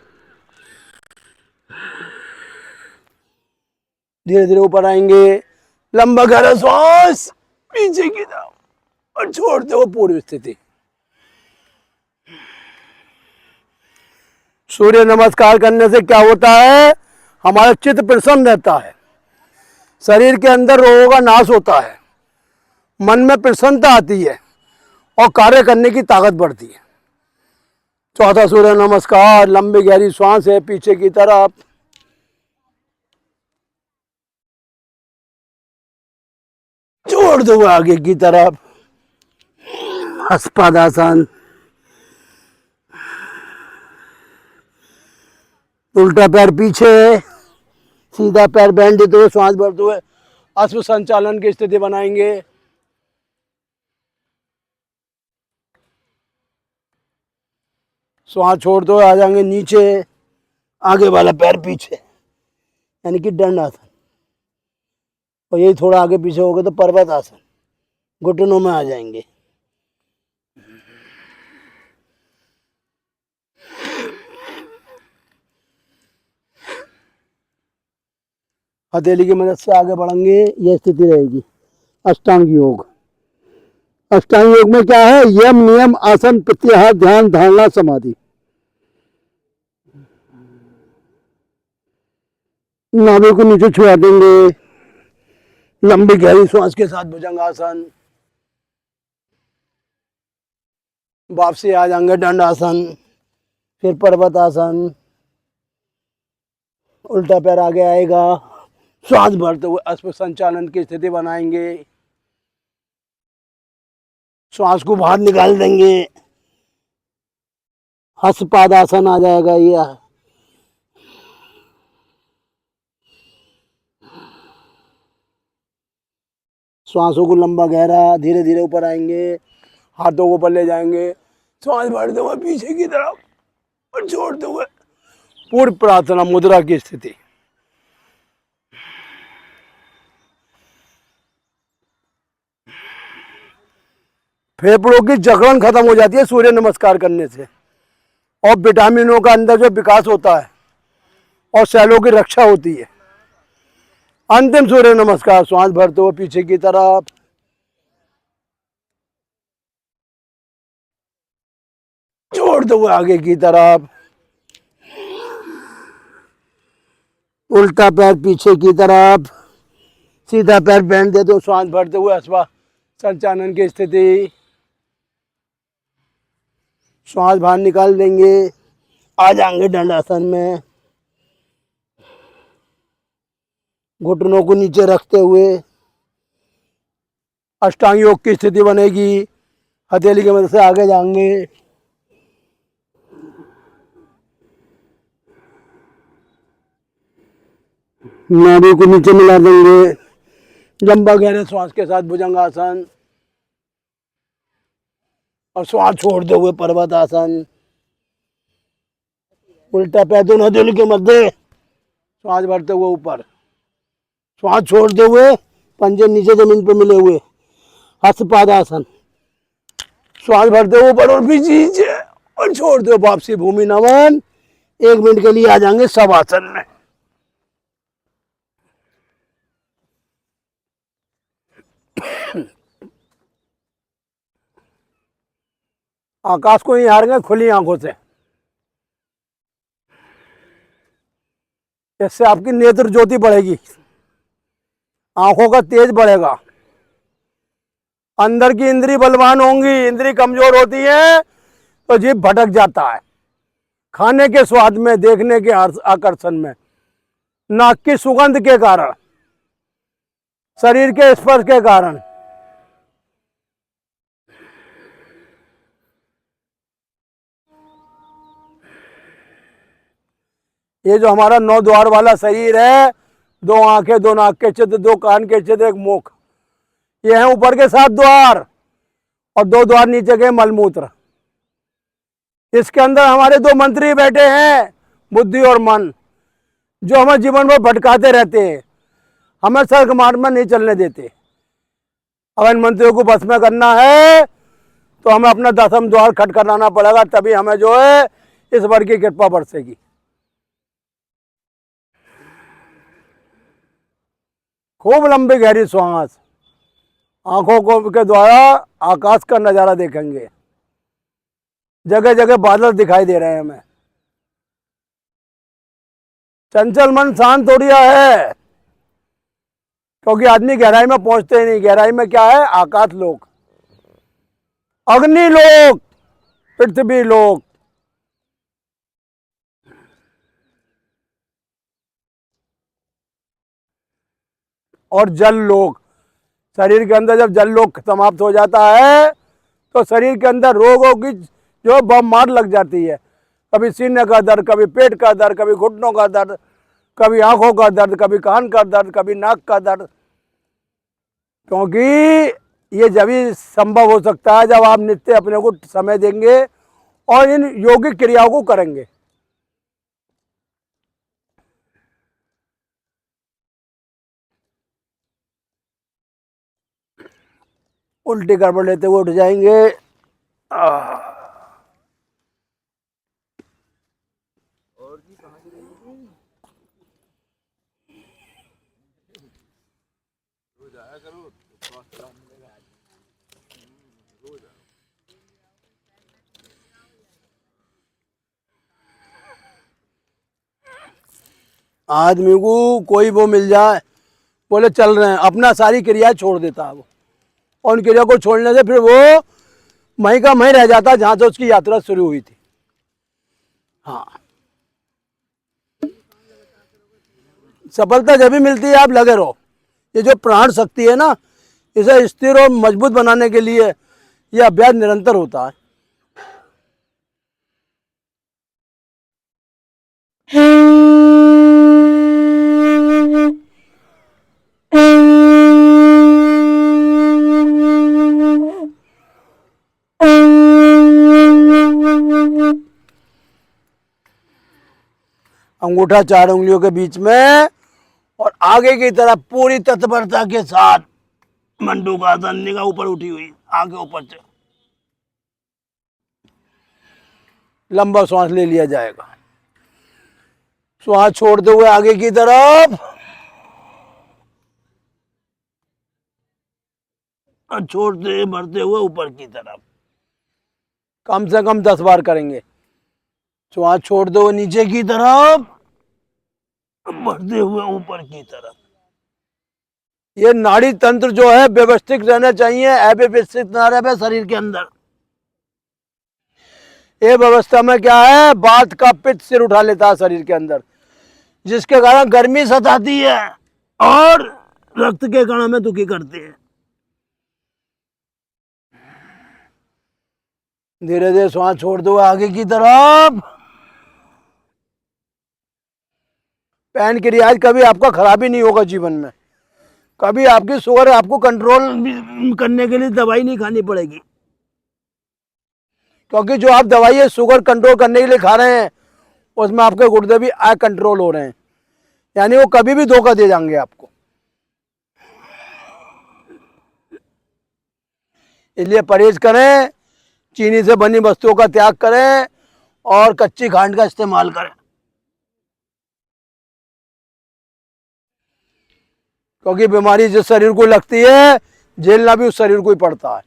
धीरे धीरे ऊपर आएंगे, लंबा गहरा श्वास पीछे की तरफ और छोड़ते हुए पूर्व स्थिति। सूर्य नमस्कार करने से क्या होता है, हमारा चित्त प्रसन्न रहता है, शरीर के अंदर रोगों का नाश होता है, मन में प्रसन्नता आती है और कार्य करने की ताकत बढ़ती है। चौथा सूर्य नमस्कार, लंबी गहरी श्वास है पीछे की तरफ, छोड़ दो आगे की तरफ, हस्तपाद आसन। उल्टा पैर पीछे, सीधा पैर बैंड देते हुए श्वास भरते हुए अश्व संचालन की स्थिति बनाएंगे। श्वास छोड़ते हुए आ जाएंगे नीचे, आगे वाला पैर पीछे, यानी कि दंड आसन। और यही थोड़ा आगे पीछे हो गए तो पर्वत आसन, घुटनों में आ जाएंगे। हथेली की मदद से आगे बढ़ेंगे, यह स्थिति रहेगी। अष्टांग योग। अष्टांग योग में क्या है? यम, नियम, आसन, प्रत्याहार, ध्यान, धारणा, समाधि। नाभि को नीचे छुआ देंगे, लंबी गहरी श्वास के साथ भुजंगासन। वापसी आ जाएंगे दंडासन, फिर पर्वत आसन। उल्टा पैर आगे आएगा, श्वास भरते हुए अश्व संचालन की स्थिति बनाएंगे। श्वास को बाहर निकाल देंगे, हस्तपादासन आ जाएगा। ये श्वासों को लंबा गहरा, धीरे धीरे ऊपर आएंगे, हाथों को ऊपर ले जाएंगे, श्वास भरते हुए पीछे की तरफ और छोड़ते हुए पूर्व प्रार्थना मुद्रा की स्थिति। फेफड़ों की जकड़न खत्म हो जाती है सूर्य नमस्कार करने से, और विटामिनों का अंदर जो विकास होता है और सेलों की रक्षा होती है। अंतिम सूर्य नमस्कार, श्वास भरते हुए पीछे की तरफ, छोड़ते हुए आगे की तरफ, उल्टा पैर पीछे की तरफ, सीधा पैर बैंड देते हुए श्वास भरते हुए अश्व संचालन की स्थिति। श्वास बाहर निकाल देंगे, आ जाएंगे दंडासन में, घुटनों को नीचे रखते हुए अष्टांग योग की स्थिति बनेगी। हथेली की मदद से आगे जाएंगे, नाभि को नीचे मिला देंगे, लंबा गहरे श्वास के साथ भुजंगासन, और श्वास छोड़ते हुए पर्वत आसन। उल्टा पैर दोनों हथेली के मध्य, श्वास भरते हुए ऊपर, श्वास छोड़ते हुए पंजे नीचे जमीन पर मिले हुए हस्तपादासन। श्वास भरते हुए ऊपर और पीछे और छोड़ते हुए वापसी भूमि नमन। 1 मिनट के लिए आ जाएंगे शवासन में। आकाश को निहारेंगे खुली आंखों से, इससे आपकी नेत्र ज्योति बढ़ेगी, आंखों का तेज बढ़ेगा, अंदर की इंद्री बलवान होंगी। इंद्री कमजोर होती है तो जीभ भटक जाता है, खाने के स्वाद में, देखने के आकर्षण में, नाक की सुगंध के कारण, शरीर के स्पर्श के कारण। ये जो हमारा 9 द्वार वाला शरीर है, 2 आंखें, 2 नाक के छिद्र, 2 कान के छिद्र, 1 मुख, ये है ऊपर के 7 द्वार और 2 द्वार नीचे के मलमूत्र। इसके अंदर हमारे 2 मंत्री बैठे हैं, बुद्धि और मन, जो हमें जीवन में भटकाते रहते हैं, हमें सड़क मार्ग में नहीं चलने देते। अब इन मंत्रियों को बस में करना है तो हमें अपना 10वां द्वार खटखटाना पड़ेगा, तभी हमें जो है इस वर की कृपा बरसेगी। खूब लंबी गहरी श्वास, आंखों को के द्वारा आकाश का नजारा देखेंगे। जगह जगह बादल दिखाई दे रहे हैं हमें। चंचल मन शांत हो रहा है, क्योंकि आदमी गहराई में पहुंचते ही नहीं। गहराई में क्या है? आकाश लोक, अग्नि लोक, पृथ्वी लोक। और जल लोक। शरीर के अंदर जब जल लोक समाप्त हो जाता है तो शरीर के अंदर रोगों की जो बम मार लग जाती है। कभी सीने का दर्द, कभी पेट का दर्द, कभी घुटनों का दर्द, कभी आंखों का दर्द, कभी कान का दर्द, कभी नाक का दर्द। क्योंकि ये जब ही संभव हो सकता है जब आप नित्य अपने को समय देंगे और इन योगिक क्रियाओं को करेंगे। उल्टी गड़बड़ लेते हुए उठ जाएंगे। और जी कहाँ से रहेगी? रोज आया करो तो स्वास्थ्य लाभ मिलेगा। रोज आओ। आदमी को कोई वो मिल जाए, बोले चल रहे हैं, अपना सारी क्रिया छोड़ देता है वो, और उन क्रिया को छोड़ने से फिर वो वहीं का वहीं रह जाता जहां से उसकी यात्रा शुरू हुई थी। हाँ, सफलता जब भी मिलती है आप लगे रहो। ये जो प्राण शक्ति है ना, इसे स्थिर और मजबूत बनाने के लिए यह अभ्यास निरंतर होता है। अंगूठा 4 उंगलियों के बीच में और आगे की तरफ पूरी तत्परता के साथ मंडूकासन, निगाह ऊपर उठी हुई, आगे ऊपर से लंबा श्वास ले लिया जाएगा। श्वास छोड़ते हुए आगे की तरफ और छोड़ते बढ़ते हुए ऊपर की तरफ, कम से कम 10 बार करेंगे। श्वास छोड़ते हुए नीचे की तरफ, बढ़ते हुए ऊपर की तरफ। ये नाड़ी तंत्र जो है व्यवस्थित रहना चाहिए, अव्यवस्थित ना रहे शरीर के अंदर। ये व्यवस्था में क्या है, बात का पित्त सिर उठा लेता है शरीर के अंदर, जिसके कारण गर्मी सताती है और रक्त के कणों में दुखी करती है। धीरे धीरे श्वास छोड़ते हुए आगे की तरफ। पैनक्रियाज कभी आपका खराबी नहीं होगा जीवन में, कभी आपकी शुगर आपको कंट्रोल करने के लिए दवाई नहीं खानी पड़ेगी, क्योंकि जो आप दवाई है शुगर कंट्रोल करने के लिए खा रहे हैं उसमें आपके गुर्दे भी कंट्रोल हो रहे हैं, यानी वो कभी भी धोखा दे जाएंगे आपको। इसलिए परहेज करें, चीनी से बनी वस्तुओं का त्याग करें और कच्ची खांड का इस्तेमाल करें, क्योंकि बीमारी जिस शरीर को लगती है झेलना भी उस शरीर को ही पड़ता है।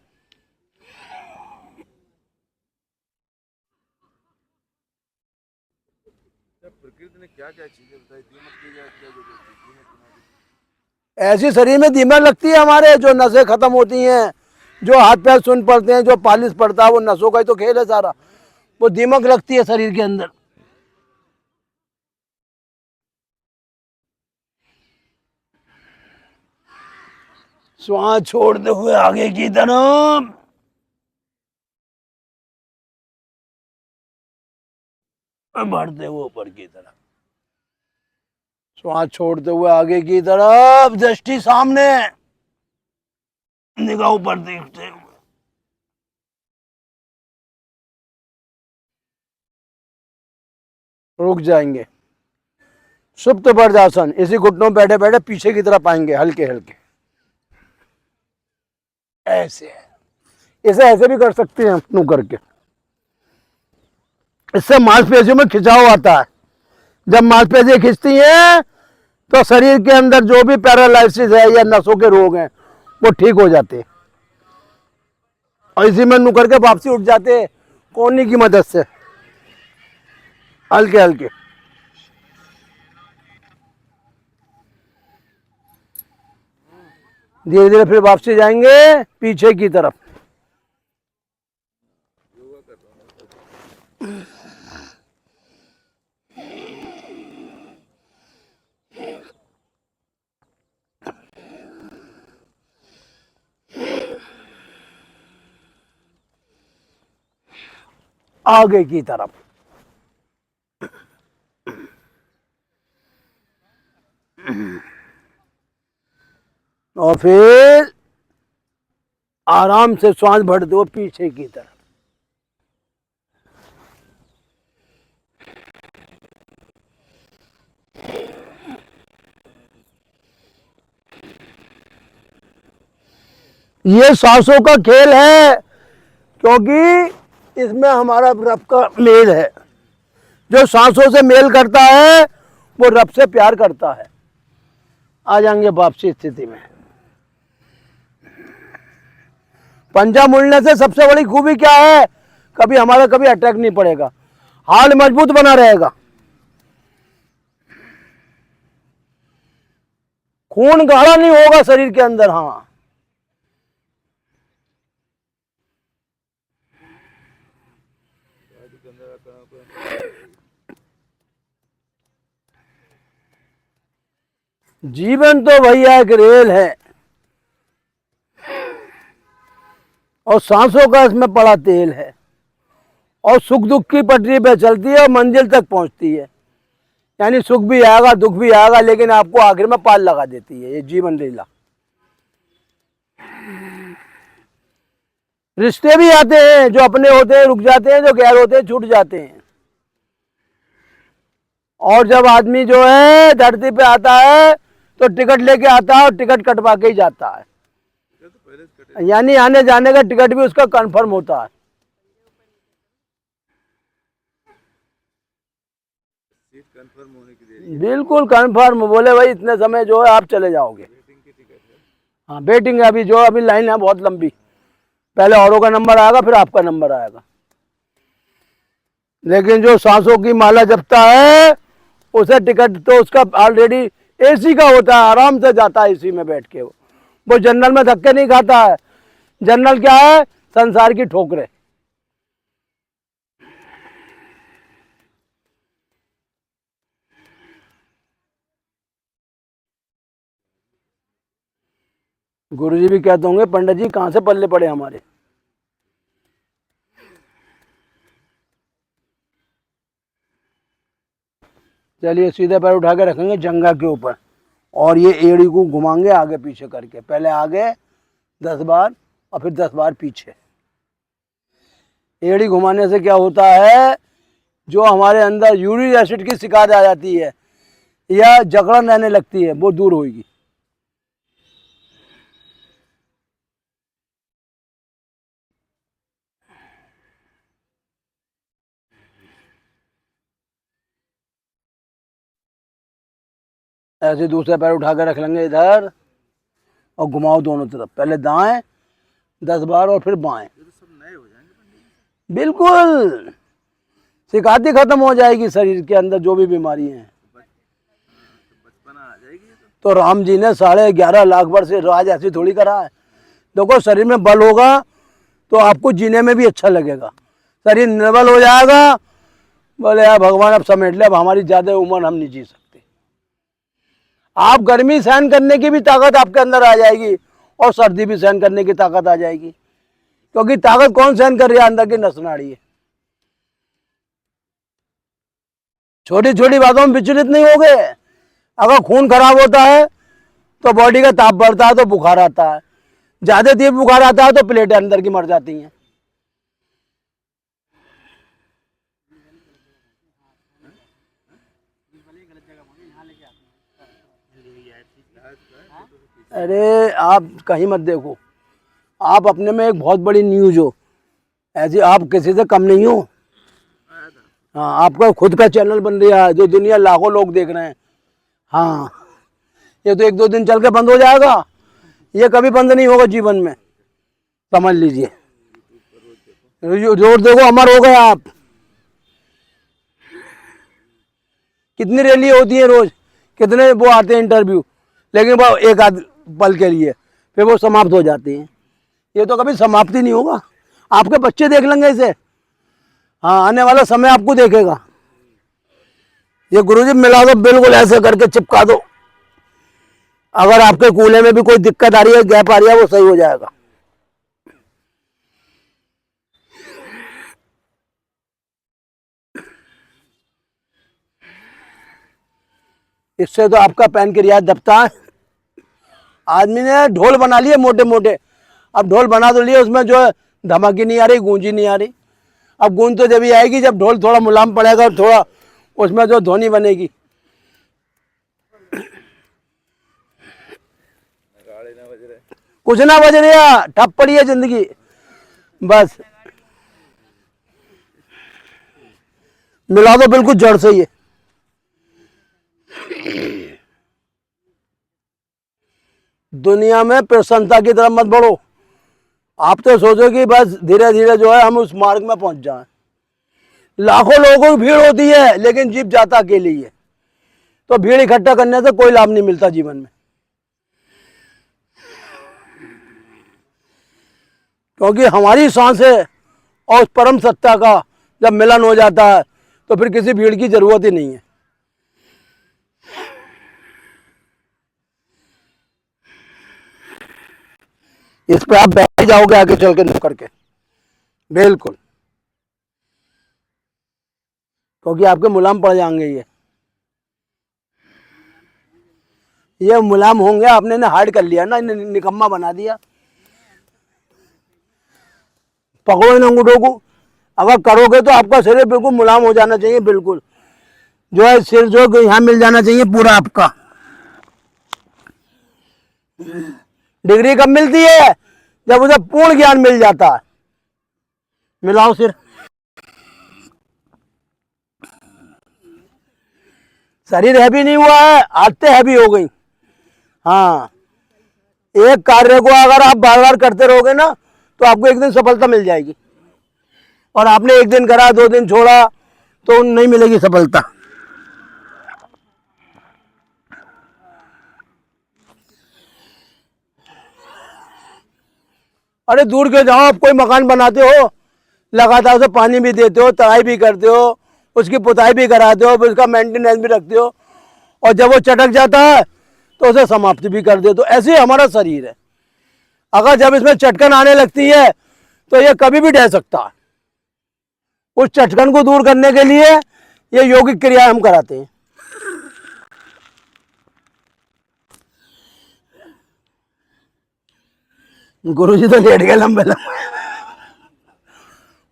प्रकृति ने क्या क्या चीजें बताई? दीमक की क्या क्या जरूरत है? ऐसी शरीर में दीमक लगती है हमारे, जो नसें खत्म होती हैं, जो हाथ पैर सुन पड़ते हैं, जो पालिश पड़ता है, वो नसों का ही तो खेल है सारा। वो दीमक लगती है शरीर के अंदर। श्वास छोड़ते हुए आगे की तरफ, बढ़ते हुए ऊपर की तरफ। श्वास छोड़ते हुए आगे की तरफ, दृष्टि सामने, निगाह ऊपर देखते हुए। रुक जाएंगे। सुप्त वज्रासन, इसी घुटनों बैठे बैठे पीछे की तरफ आएंगे, हल्के हल्के ऐसे। इसे ऐसे भी कर सकते हैं नु करके, इससे मांसपेशियों में खिंचाव आता है। जब मांसपेशियां खिंचती हैं तो शरीर के अंदर जो भी पैरालाइसिस है या नसों के रोग हैं वो ठीक हो जाते हैं, और इसी में नु करके वापसी उठ जाते हैं कोहनी की मदद से, हल्के हल्के। धीरे धीरे फिर वापसी जाएंगे पीछे की तरफ। आगे की तरफ और फिर आराम से श्वास भर दो पीछे की तरफ। ये सांसों का खेल है, क्योंकि इसमें हमारा रब का मेल है। जो सांसों से मेल करता है वो रब से प्यार करता है। आ जाएंगे वापसी स्थिति में। पंजा मुड़ने से सबसे बड़ी खूबी क्या है? कभी हमारा कभी अटैक नहीं पड़ेगा, हार्ट मजबूत बना रहेगा, खून गाढ़ा नहीं होगा शरीर के अंदर। हाँ, जीवन तो भैया एक रेल है और सांसों का इसमें पड़ा तेल है, और सुख दुख की पटरी पे चलती है और मंजिल तक पहुंचती है। यानी सुख भी आएगा दुख भी आएगा, लेकिन आपको आखिर में पाल लगा देती है ये जीवन लीला। रिश्ते भी आते हैं, जो अपने होते हैं रुक जाते हैं, जो गैर होते हैं छूट जाते हैं। और जब आदमी जो है धरती पे आता है तो टिकट लेके आता है और टिकट कटवा के ही जाता है। यानी आने जाने का टिकट भी उसका कंफर्म होता है। सीट कंफर्म होने की देरी। बिल्कुल कंफर्म, बोले भाई इतने समय जो है आप चले जाओगे। वेटिंग की टिकट है। हाँ, वेटिंग है। अभी लाइन है बहुत लंबी, पहले औरों का नंबर आएगा फिर आपका नंबर आएगा। लेकिन जो सांसों की माला जपता है उसे टिकट तो उसका ऑलरेडी एसी का होता है, आराम से जाता है एसी में बैठ के। वो जनरल में धक्के नहीं खाता है। जनरल क्या है? संसार की ठोकरें। गुरुजी भी कहते होंगे पंडित जी कहाँ से पल्ले पड़े हमारे। चलिए सीधे पैर उठा के रखेंगे जंघा के ऊपर, और ये एड़ी को घुमाएंगे आगे पीछे करके, पहले आगे 10 बार और फिर 10 बार पीछे। एड़ी घुमाने से क्या होता है? जो हमारे अंदर यूरिक एसिड की शिकायत आ जाती है या जकड़न रहने लगती है वो दूर होगी। ऐसे दूसरा पैर उठा कर रख लेंगे इधर और घुमाओ दोनों तरफ, पहले दाएं 10 बार और फिर बाएं। ये तो सब नए हो जाएंगे पंडित जी। बिल्कुल शिकायत ही खत्म हो जाएगी शरीर के अंदर जो भी बीमारी है। बचपना आ जाएगी ये तो राम जी ने 11.5 लाख वर्ष से राज ऐसी थोड़ी करा है। देखो शरीर में बल होगा तो आपको जीने में भी अच्छा लगेगा। शरीर निर्बल हो जाएगा, बोले यार भगवान अब समेट ले, अब हमारी ज्यादा उम्र हम नहीं जी सकते। आप गर्मी सहन करने की भी ताकत आपके अंदर आ जाएगी और सर्दी भी सहन करने की ताकत आ जाएगी, क्योंकि ताकत कौन सहन कर रही है? अंदर की नस नाड़ी है। छोटी छोटी बातों में विचलित नहीं हो गए। अगर खून खराब होता है तो बॉडी का ताप बढ़ता है तो बुखार आता है, ज्यादा तीव्र बुखार आता है तो प्लेटें अंदर की मर जाती हैं। अरे आप कहीं मत देखो, आप अपने में एक बहुत बड़ी न्यूज हो, ऐसे आप किसी से कम नहीं हो। हाँ, आपका खुद का चैनल बन रहा है जो दुनिया लाखों लोग देख रहे हैं। हाँ, ये तो 1-2 दिन चल के बंद हो जाएगा, ये कभी बंद नहीं होगा जीवन में, समझ लीजिए। रोज देखो अमर हो गए आप। कितनी रैली होती है रोज, कितने वो आते हैं इंटरव्यू, लेकिन वो एक आध पल के लिए फिर वो समाप्त हो जाती हैं। ये तो कभी समाप्ति नहीं होगा। आपके बच्चे देख लेंगे इसे। हाँ, आने वाला समय आपको देखेगा। ये गुरुजी मिला दो, बिल्कुल ऐसे करके चिपका दो। अगर आपके कूल्हे में भी कोई दिक्कत आ रही है, गैप आ रही है, वो सही हो जाएगा। इससे तो आपका पैनक्रियाज दबता है। आदमी ने ढोल बना लिए मोटे मोटे, अब ढोल बना तो लिए, उसमें जो है धमकी नहीं आ रही, गूंजी नहीं आ रही। अब गूंज तो जब ही आएगी जब ढोल थोड़ा मुलायम पड़ेगा और थोड़ा उसमें जो ध्वनि बनेगी। कुछ ना बज रहा, ठप पड़ी है जिंदगी बस। मिला दो बिल्कुल जड़ से ही। दुनिया में प्रसन्नता की तरफ मत बढ़ो। आप तो सोचो कि बस धीरे धीरे जो है हम उस मार्ग में पहुंच जाएं। लाखों लोगों की भीड़ होती है लेकिन जीप जाता अकेले ही है। तो भीड़ इकट्ठा करने से कोई लाभ नहीं मिलता जीवन में, क्योंकि हमारी सांसें और उस परम सत्ता का जब मिलन हो जाता है तो फिर किसी भीड़ की जरूरत ही नहीं है। इस पे आप बैठ जाओगे आगे चल के नुक्कर के, बिल्कुल, क्योंकि आपके मुलायम पड़ जाएंगे। ये मुलायम होंगे, आपने इन्हें हार्ड कर लिया ना, इन्हें निकम्मा बना दिया। पकड़ो इन अंगूठों को, अगर करोगे तो आपका शरीर बिल्कुल मुलायम हो जाना चाहिए, बिल्कुल जो है सिर जो यहाँ मिल जाना चाहिए पूरा आपका। डिग्री कब मिलती है? जब उसे पूर्ण ज्ञान मिल जाता है। मिलाओ सिर, शरीर हैवी नहीं हुआ है, आदतें हैवी हो गई। हाँ, एक कार्य को अगर आप बार बार करते रहोगे ना तो आपको एक दिन सफलता मिल जाएगी, और आपने एक दिन करा 2 दिन छोड़ा तो नहीं मिलेगी सफलता। अरे दूर के जाओ, आप कोई मकान बनाते हो, लगातार उसे पानी भी देते हो, तराई भी करते हो, उसकी पुताई भी कराते हो, फिर उसका मेंटेनेंस भी रखते हो, और जब वो चटक जाता है तो उसे समाप्ति भी कर दे। तो ऐसे ही हमारा शरीर है, अगर जब इसमें चटकन आने लगती है तो ये कभी भी ढह सकता है। उस चटकन को दूर करने के लिए ये योगिक क्रिया हम कराते हैं। गुरुजी तो लेट गए लंबे लंबे,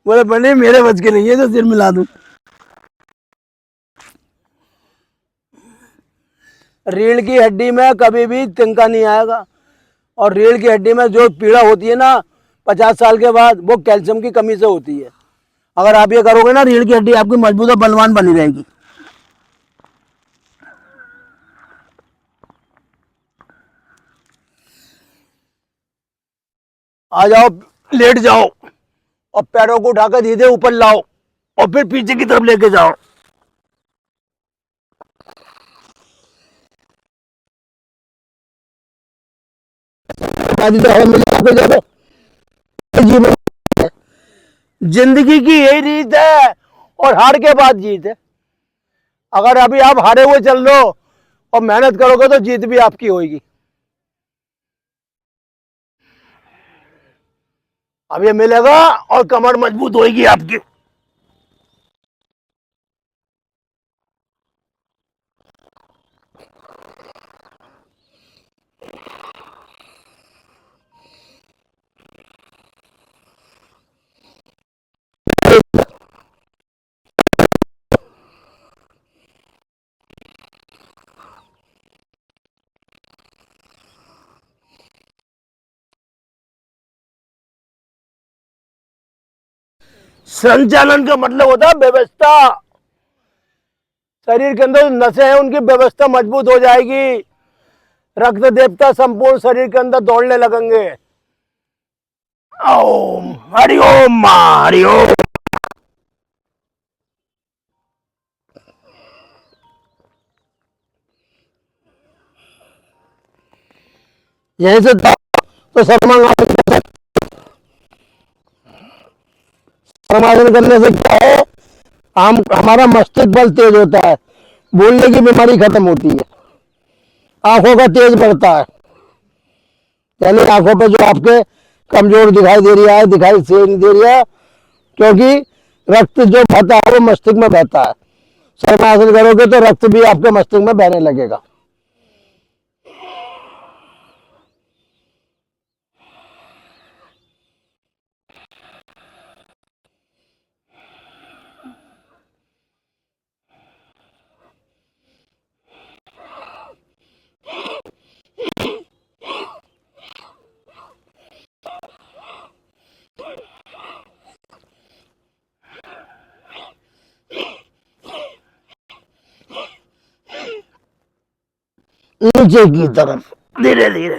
बोले बने मेरे बच के नहीं है तो सिर मिला दूं। रीढ़ की हड्डी में कभी भी तिनका नहीं आएगा, और रीढ़ की हड्डी में जो पीड़ा होती है ना 50 साल के बाद, वो कैल्शियम की कमी से होती है। अगर आप ये करोगे ना, रीढ़ की हड्डी आपकी मजबूत और बलवान बनी रहेगी। आ जाओ, लेट जाओ, और पैरों को उठाकर धीरे ऊपर लाओ, और फिर पीछे की तरफ लेके जाओ। जीवन जिंदगी की यही रीत है, और हार के बाद जीत है। अगर अभी आप हारे हुए चल लो और मेहनत करोगे तो जीत भी आपकी होगी। अब ये मिलेगा और कमर मजबूत होगी आपकी। संचालन का मतलब होता है व्यवस्था। शरीर के अंदर नसें हैं, उनकी व्यवस्था मजबूत हो जाएगी, रक्त देवता संपूर्ण शरीर के अंदर दौड़ने लगेंगे। ओम हरि ओम मां हरि ओम। यहीं से तो समाधान करने से क्या है, हमारा मस्तिष्क बल तेज होता है, बोलने की बीमारी खत्म होती है, आंखों का तेज बढ़ता है। यानी आंखों पे जो आपके कमजोर दिखाई दे रही है, दिखाई से नहीं दे रही है, क्योंकि रक्त जो बहता है वो मस्तिष्क में बहता है, शर्मासन करोगे तो रक्त भी आपके मस्तिष्क में बहने लगेगा। नीचे की तरफ धीरे धीरे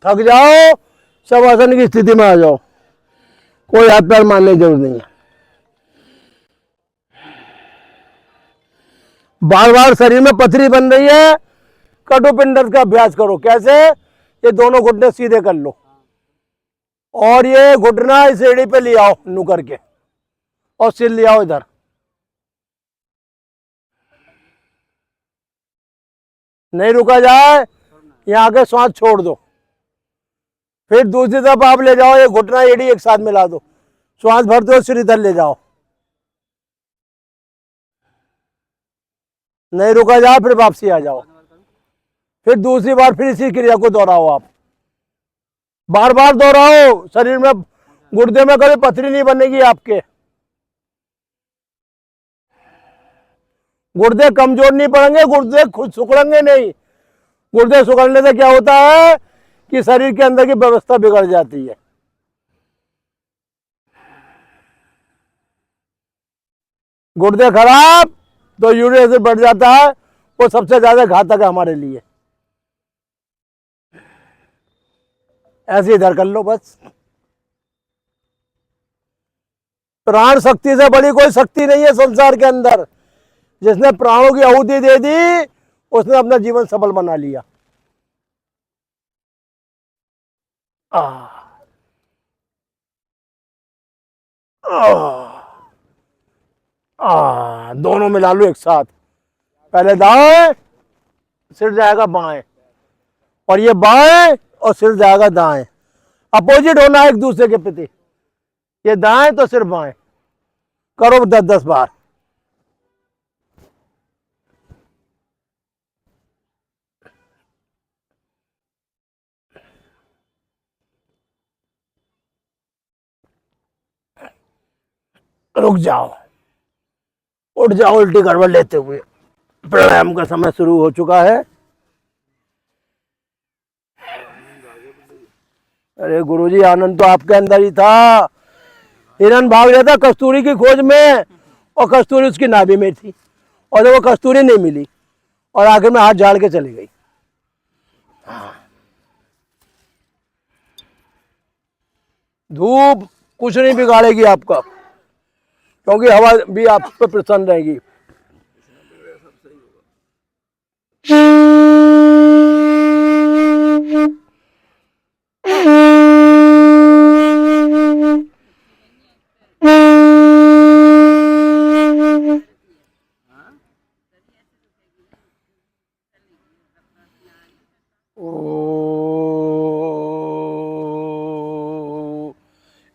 थक जाओ, शवासन की स्थिति में आ जाओ, कोई हाथ पैर मारने की जरूरत नहीं है। बार बार शरीर में पथरी बन रही है, कटुपिंडर का अभ्यास करो। कैसे? ये दोनों घुटने सीधे कर लो और ये घुटना इस एड़ी पे ले आओ नू करके, और सिर ले आओ इधर। नहीं रुका जाए, यहाँ के श्वास छोड़ दो। फिर दूसरी तरफ आप ले जाओ, ये घुटना एड़ी एक साथ मिला दो, श्वास भर दो, सिर इधर ले जाओ। नहीं रुका जाए, फिर वापसी आ जाओ। फिर दूसरी बार फिर इसी क्रिया को दोहराओ। आप बार बार दोहराओ, शरीर में गुर्दे में कभी पथरी नहीं बनेगी आपके। गुर्दे कमजोर नहीं पड़ेंगे, गुर्दे खुद सुकड़ेंगे नहीं। गुर्दे सुकड़ने से क्या होता है कि शरीर के अंदर की व्यवस्था बिगड़ जाती है। गुर्दे खराब तो यूरिक एसिड बढ़ जाता है, वो सबसे ज्यादा घातक है हमारे लिए। ऐसे इधर कर लो बस। प्राण शक्ति से बड़ी कोई शक्ति नहीं है संसार के अंदर। जिसने प्राणों की आहुति दे दी, उसने अपना जीवन सफल बना लिया। दोनों मिला लो एक साथ। पहले दाएं, सिर जाएगा बाएं, और ये बाएं और सिर जाएगा दाएं। अपोजिट होना है एक दूसरे के प्रति। ये दाएं तो सिर बाएं। करो 10-10 बार। रुक जाओ, उठ जाओ उल्टी गड़बड़ लेते हुए। प्राणायाम का समय शुरू हो चुका है। अरे गुरुजी, आनंद तो आपके अंदर ही था। हिरन भाग रहा था कस्तूरी की खोज में, और कस्तूरी उसकी नाभि में थी, और जब वो कस्तूरी नहीं मिली और आखिर में हाथ झाड़ के चली गई। धूप कुछ नहीं बिगाड़ेगी आपका, क्योंकि हवा भी आप पे प्रसन्न रहेगी।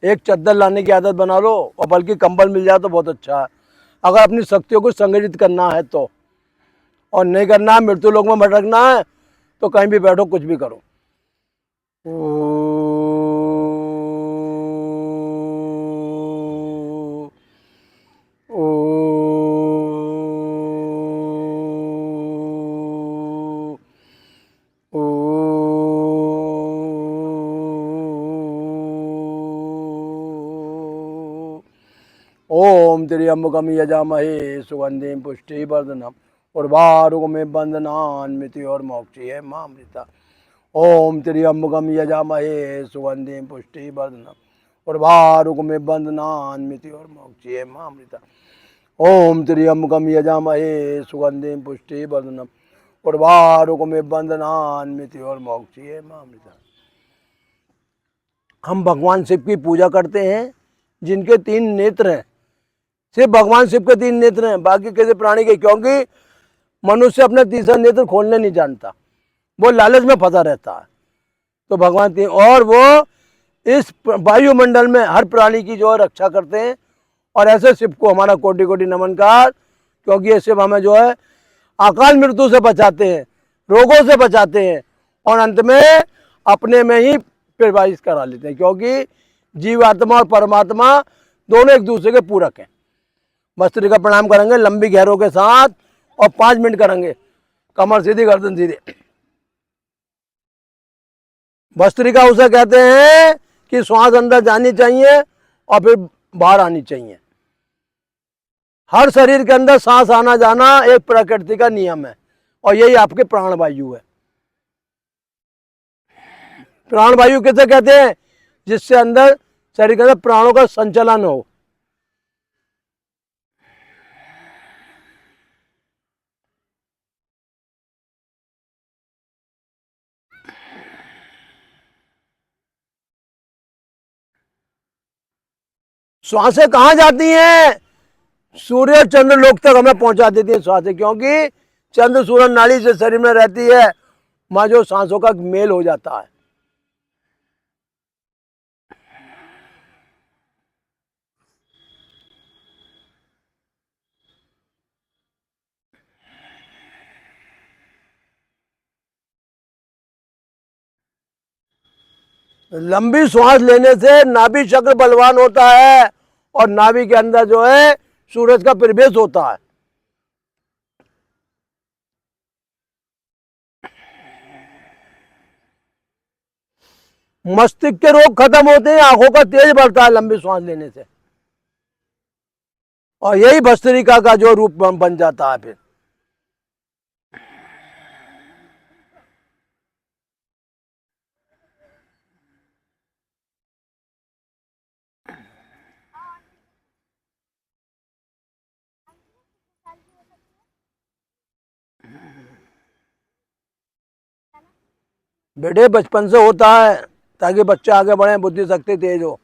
एक चद्दर लाने की आदत बना लो, और बल्कि कंबल मिल जाए तो बहुत अच्छा है, अगर अपनी शक्तियों को संगठित करना है तो। और नहीं करना है, मृत्यु लोक में भटकना है, तो कहीं भी बैठो, कुछ भी करो। ओम त्र्यंबकम यजामहे सुगंधिम पुष्टिवर्धनम उर्वारुकमिव बन्धनान्मृति और मोक्षये मामृता। ओम त्र्यंबकम यजामहे सुगंधिम पुष्टिवर्धनम उर्वारुकमिव बन्धनान्मृति और मोक्षये मामृता। ओम त्र्यंबकम यजामहे सुगंधिम पुष्टिवर्धनम उर्वारुकमिव बन्धनान्मृति और मोक्षये मामृता। हम भगवान शिव की पूजा करते हैं जिनके 3 नेत्र हैं। सिर्फ भगवान शिव के 3 नेत्र हैं, बाकी किसी प्राणी के, क्योंकि मनुष्य अपने तीसरा नेत्र खोलने नहीं जानता, वो लालच में फंसा रहता है। तो भगवान 3, और वो इस वायुमंडल में हर प्राणी की जो है रक्षा करते हैं, और ऐसे शिव को हमारा कोटि कोटि नमनकार, क्योंकि ये शिव हमें जो है अकाल मृत्यु से बचाते हैं, रोगों से बचाते हैं और अंत में अपने में ही प्रवाहित करा लेते हैं, क्योंकि जीवात्मा और परमात्मा दोनों एक दूसरे के पूरक हैं। भस्त्री का प्रणाम करेंगे लंबी गहरों के साथ और 5 मिनट करेंगे, कमर सीधी गर्दन सीधी। भस्त्रिका उसे कहते हैं कि श्वास अंदर जानी चाहिए और फिर बाहर आनी चाहिए। हर शरीर के अंदर सांस आना जाना एक प्रकृति का नियम है और यही आपके प्राणवायु है। प्राणवायु किसे कहते हैं? जिससे अंदर शरीर के अंदर प्राणों का संचलन हो। श्वासें कहाँ जाती हैं? सूर्य और चंद्र लोक तक हमें पहुंचा देती है श्वासें, क्योंकि चंद्र सूर्य नाड़ी से शरीर में रहती है, वहां जो सांसों का मेल हो जाता है। लंबी श्वास लेने से नाभि चक्र बलवान होता है और नाभि के अंदर जो है सूरज का प्रवेश होता है। मस्तिष्क के रोग खत्म होते हैं, आंखों का तेज बढ़ता है लंबी श्वास लेने से, और यही भस्त्रिका का जो रूप बन जाता है। फिर बेटे बचपन से होता है ताकि बच्चे आगे बढ़े, बुद्धि शक्ति तेज हो।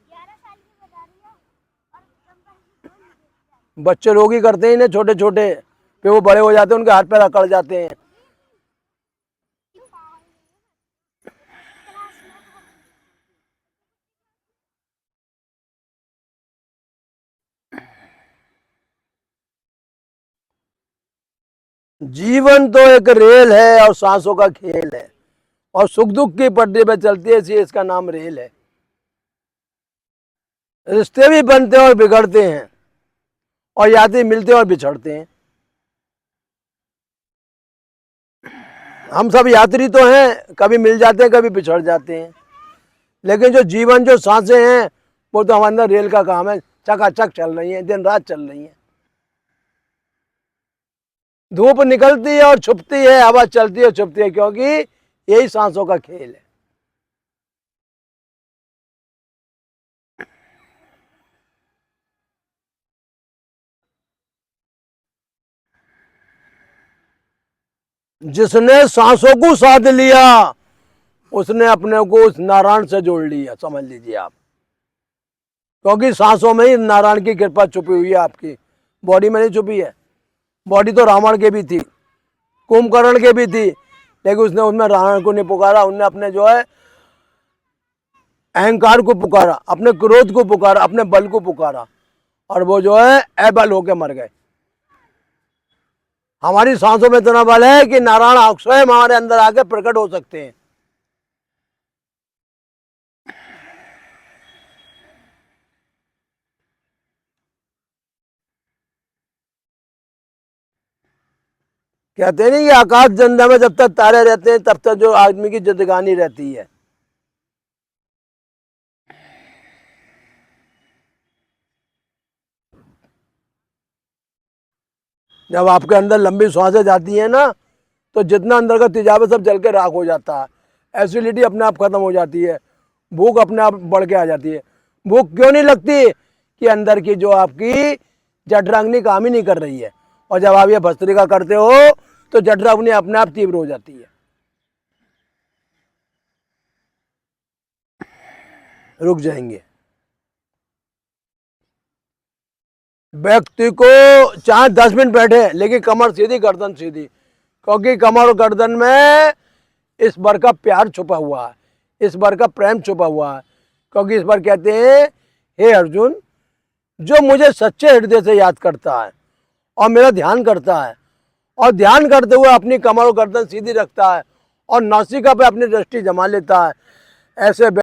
बच्चे रोगी करते हैं इन्हें छोटे छोटे, फिर वो बड़े हो जाते हैं, उनके हाथ पैर अकड़ जाते हैं। जीवन तो एक रेल है और सांसों का खेल है, और सुख दुख की पटरी पे चलती है, इसलिए इसका नाम रेल है। रिश्ते भी बनते हैं और बिगड़ते हैं, और यात्री मिलते हैं और बिछड़ते हैं। हम सब यात्री तो हैं, कभी मिल जाते हैं कभी बिछड़ जाते हैं, लेकिन जो जीवन जो सांसें हैं वो तो हमारे अंदर रेल का काम है, चकाचक चल रही है, दिन रात चल रही है। धूप निकलती है और छुपती है, हवा चलती है और छुपती है, क्योंकि यही सांसों का खेल है। जिसने सांसों को साध लिया उसने अपने को उस नारायण से जोड़ लिया, समझ लीजिए आप, क्योंकि सांसों में ही नारायण की कृपा छुपी हुई है। आपकी बॉडी में नहीं छुपी है। बॉडी तो रावण के भी थी, कुंभकर्ण के भी थी, लेकिन उसने उसमें रावण को नहीं पुकारा, उनने अपने जो है अहंकार को पुकारा, अपने क्रोध को पुकारा, अपने बल को पुकारा, और वो जो है अबल होके मर गए। हमारी सांसों में इतना बल है कि नारायण स्वयं हमारे अंदर आके प्रकट हो सकते हैं। कहते नहीं कि आकाश गंगा में जब तक तारे रहते हैं तब तक जो आदमी की जिंदगानी रहती है। जब आपके अंदर लंबी सांसें जाती हैं ना, तो जितना अंदर का तेजाब है सब जल के राख हो जाता है। एसिडिटी अपने आप खत्म हो जाती है, भूख अपने आप बढ़ के आ जाती है। भूख क्यों नहीं लगती? कि अंदर की जो आपकी जठराग्नि काम ही नहीं कर रही है, और जब आप ये भस्त्रिका करते हो तो जठराग्नि अपने आप तीव्र हो जाती है। रुक जाएंगे। व्यक्ति को चाहे 10 मिनट बैठे, लेकिन कमर सीधी गर्दन सीधी, क्योंकि कमर और गर्दन में इस बार का प्यार छुपा हुआ है, इस बार का प्रेम छुपा हुआ है। क्योंकि इस बार कहते हैं हे अर्जुन, जो मुझे सच्चे हृदय से याद करता है और मेरा ध्यान करता है और ध्यान करते हुए अपनी कमर और गर्दन सीधी रखता है और नासिका पे अपनी दृष्टि जमा लेता है, ऐसे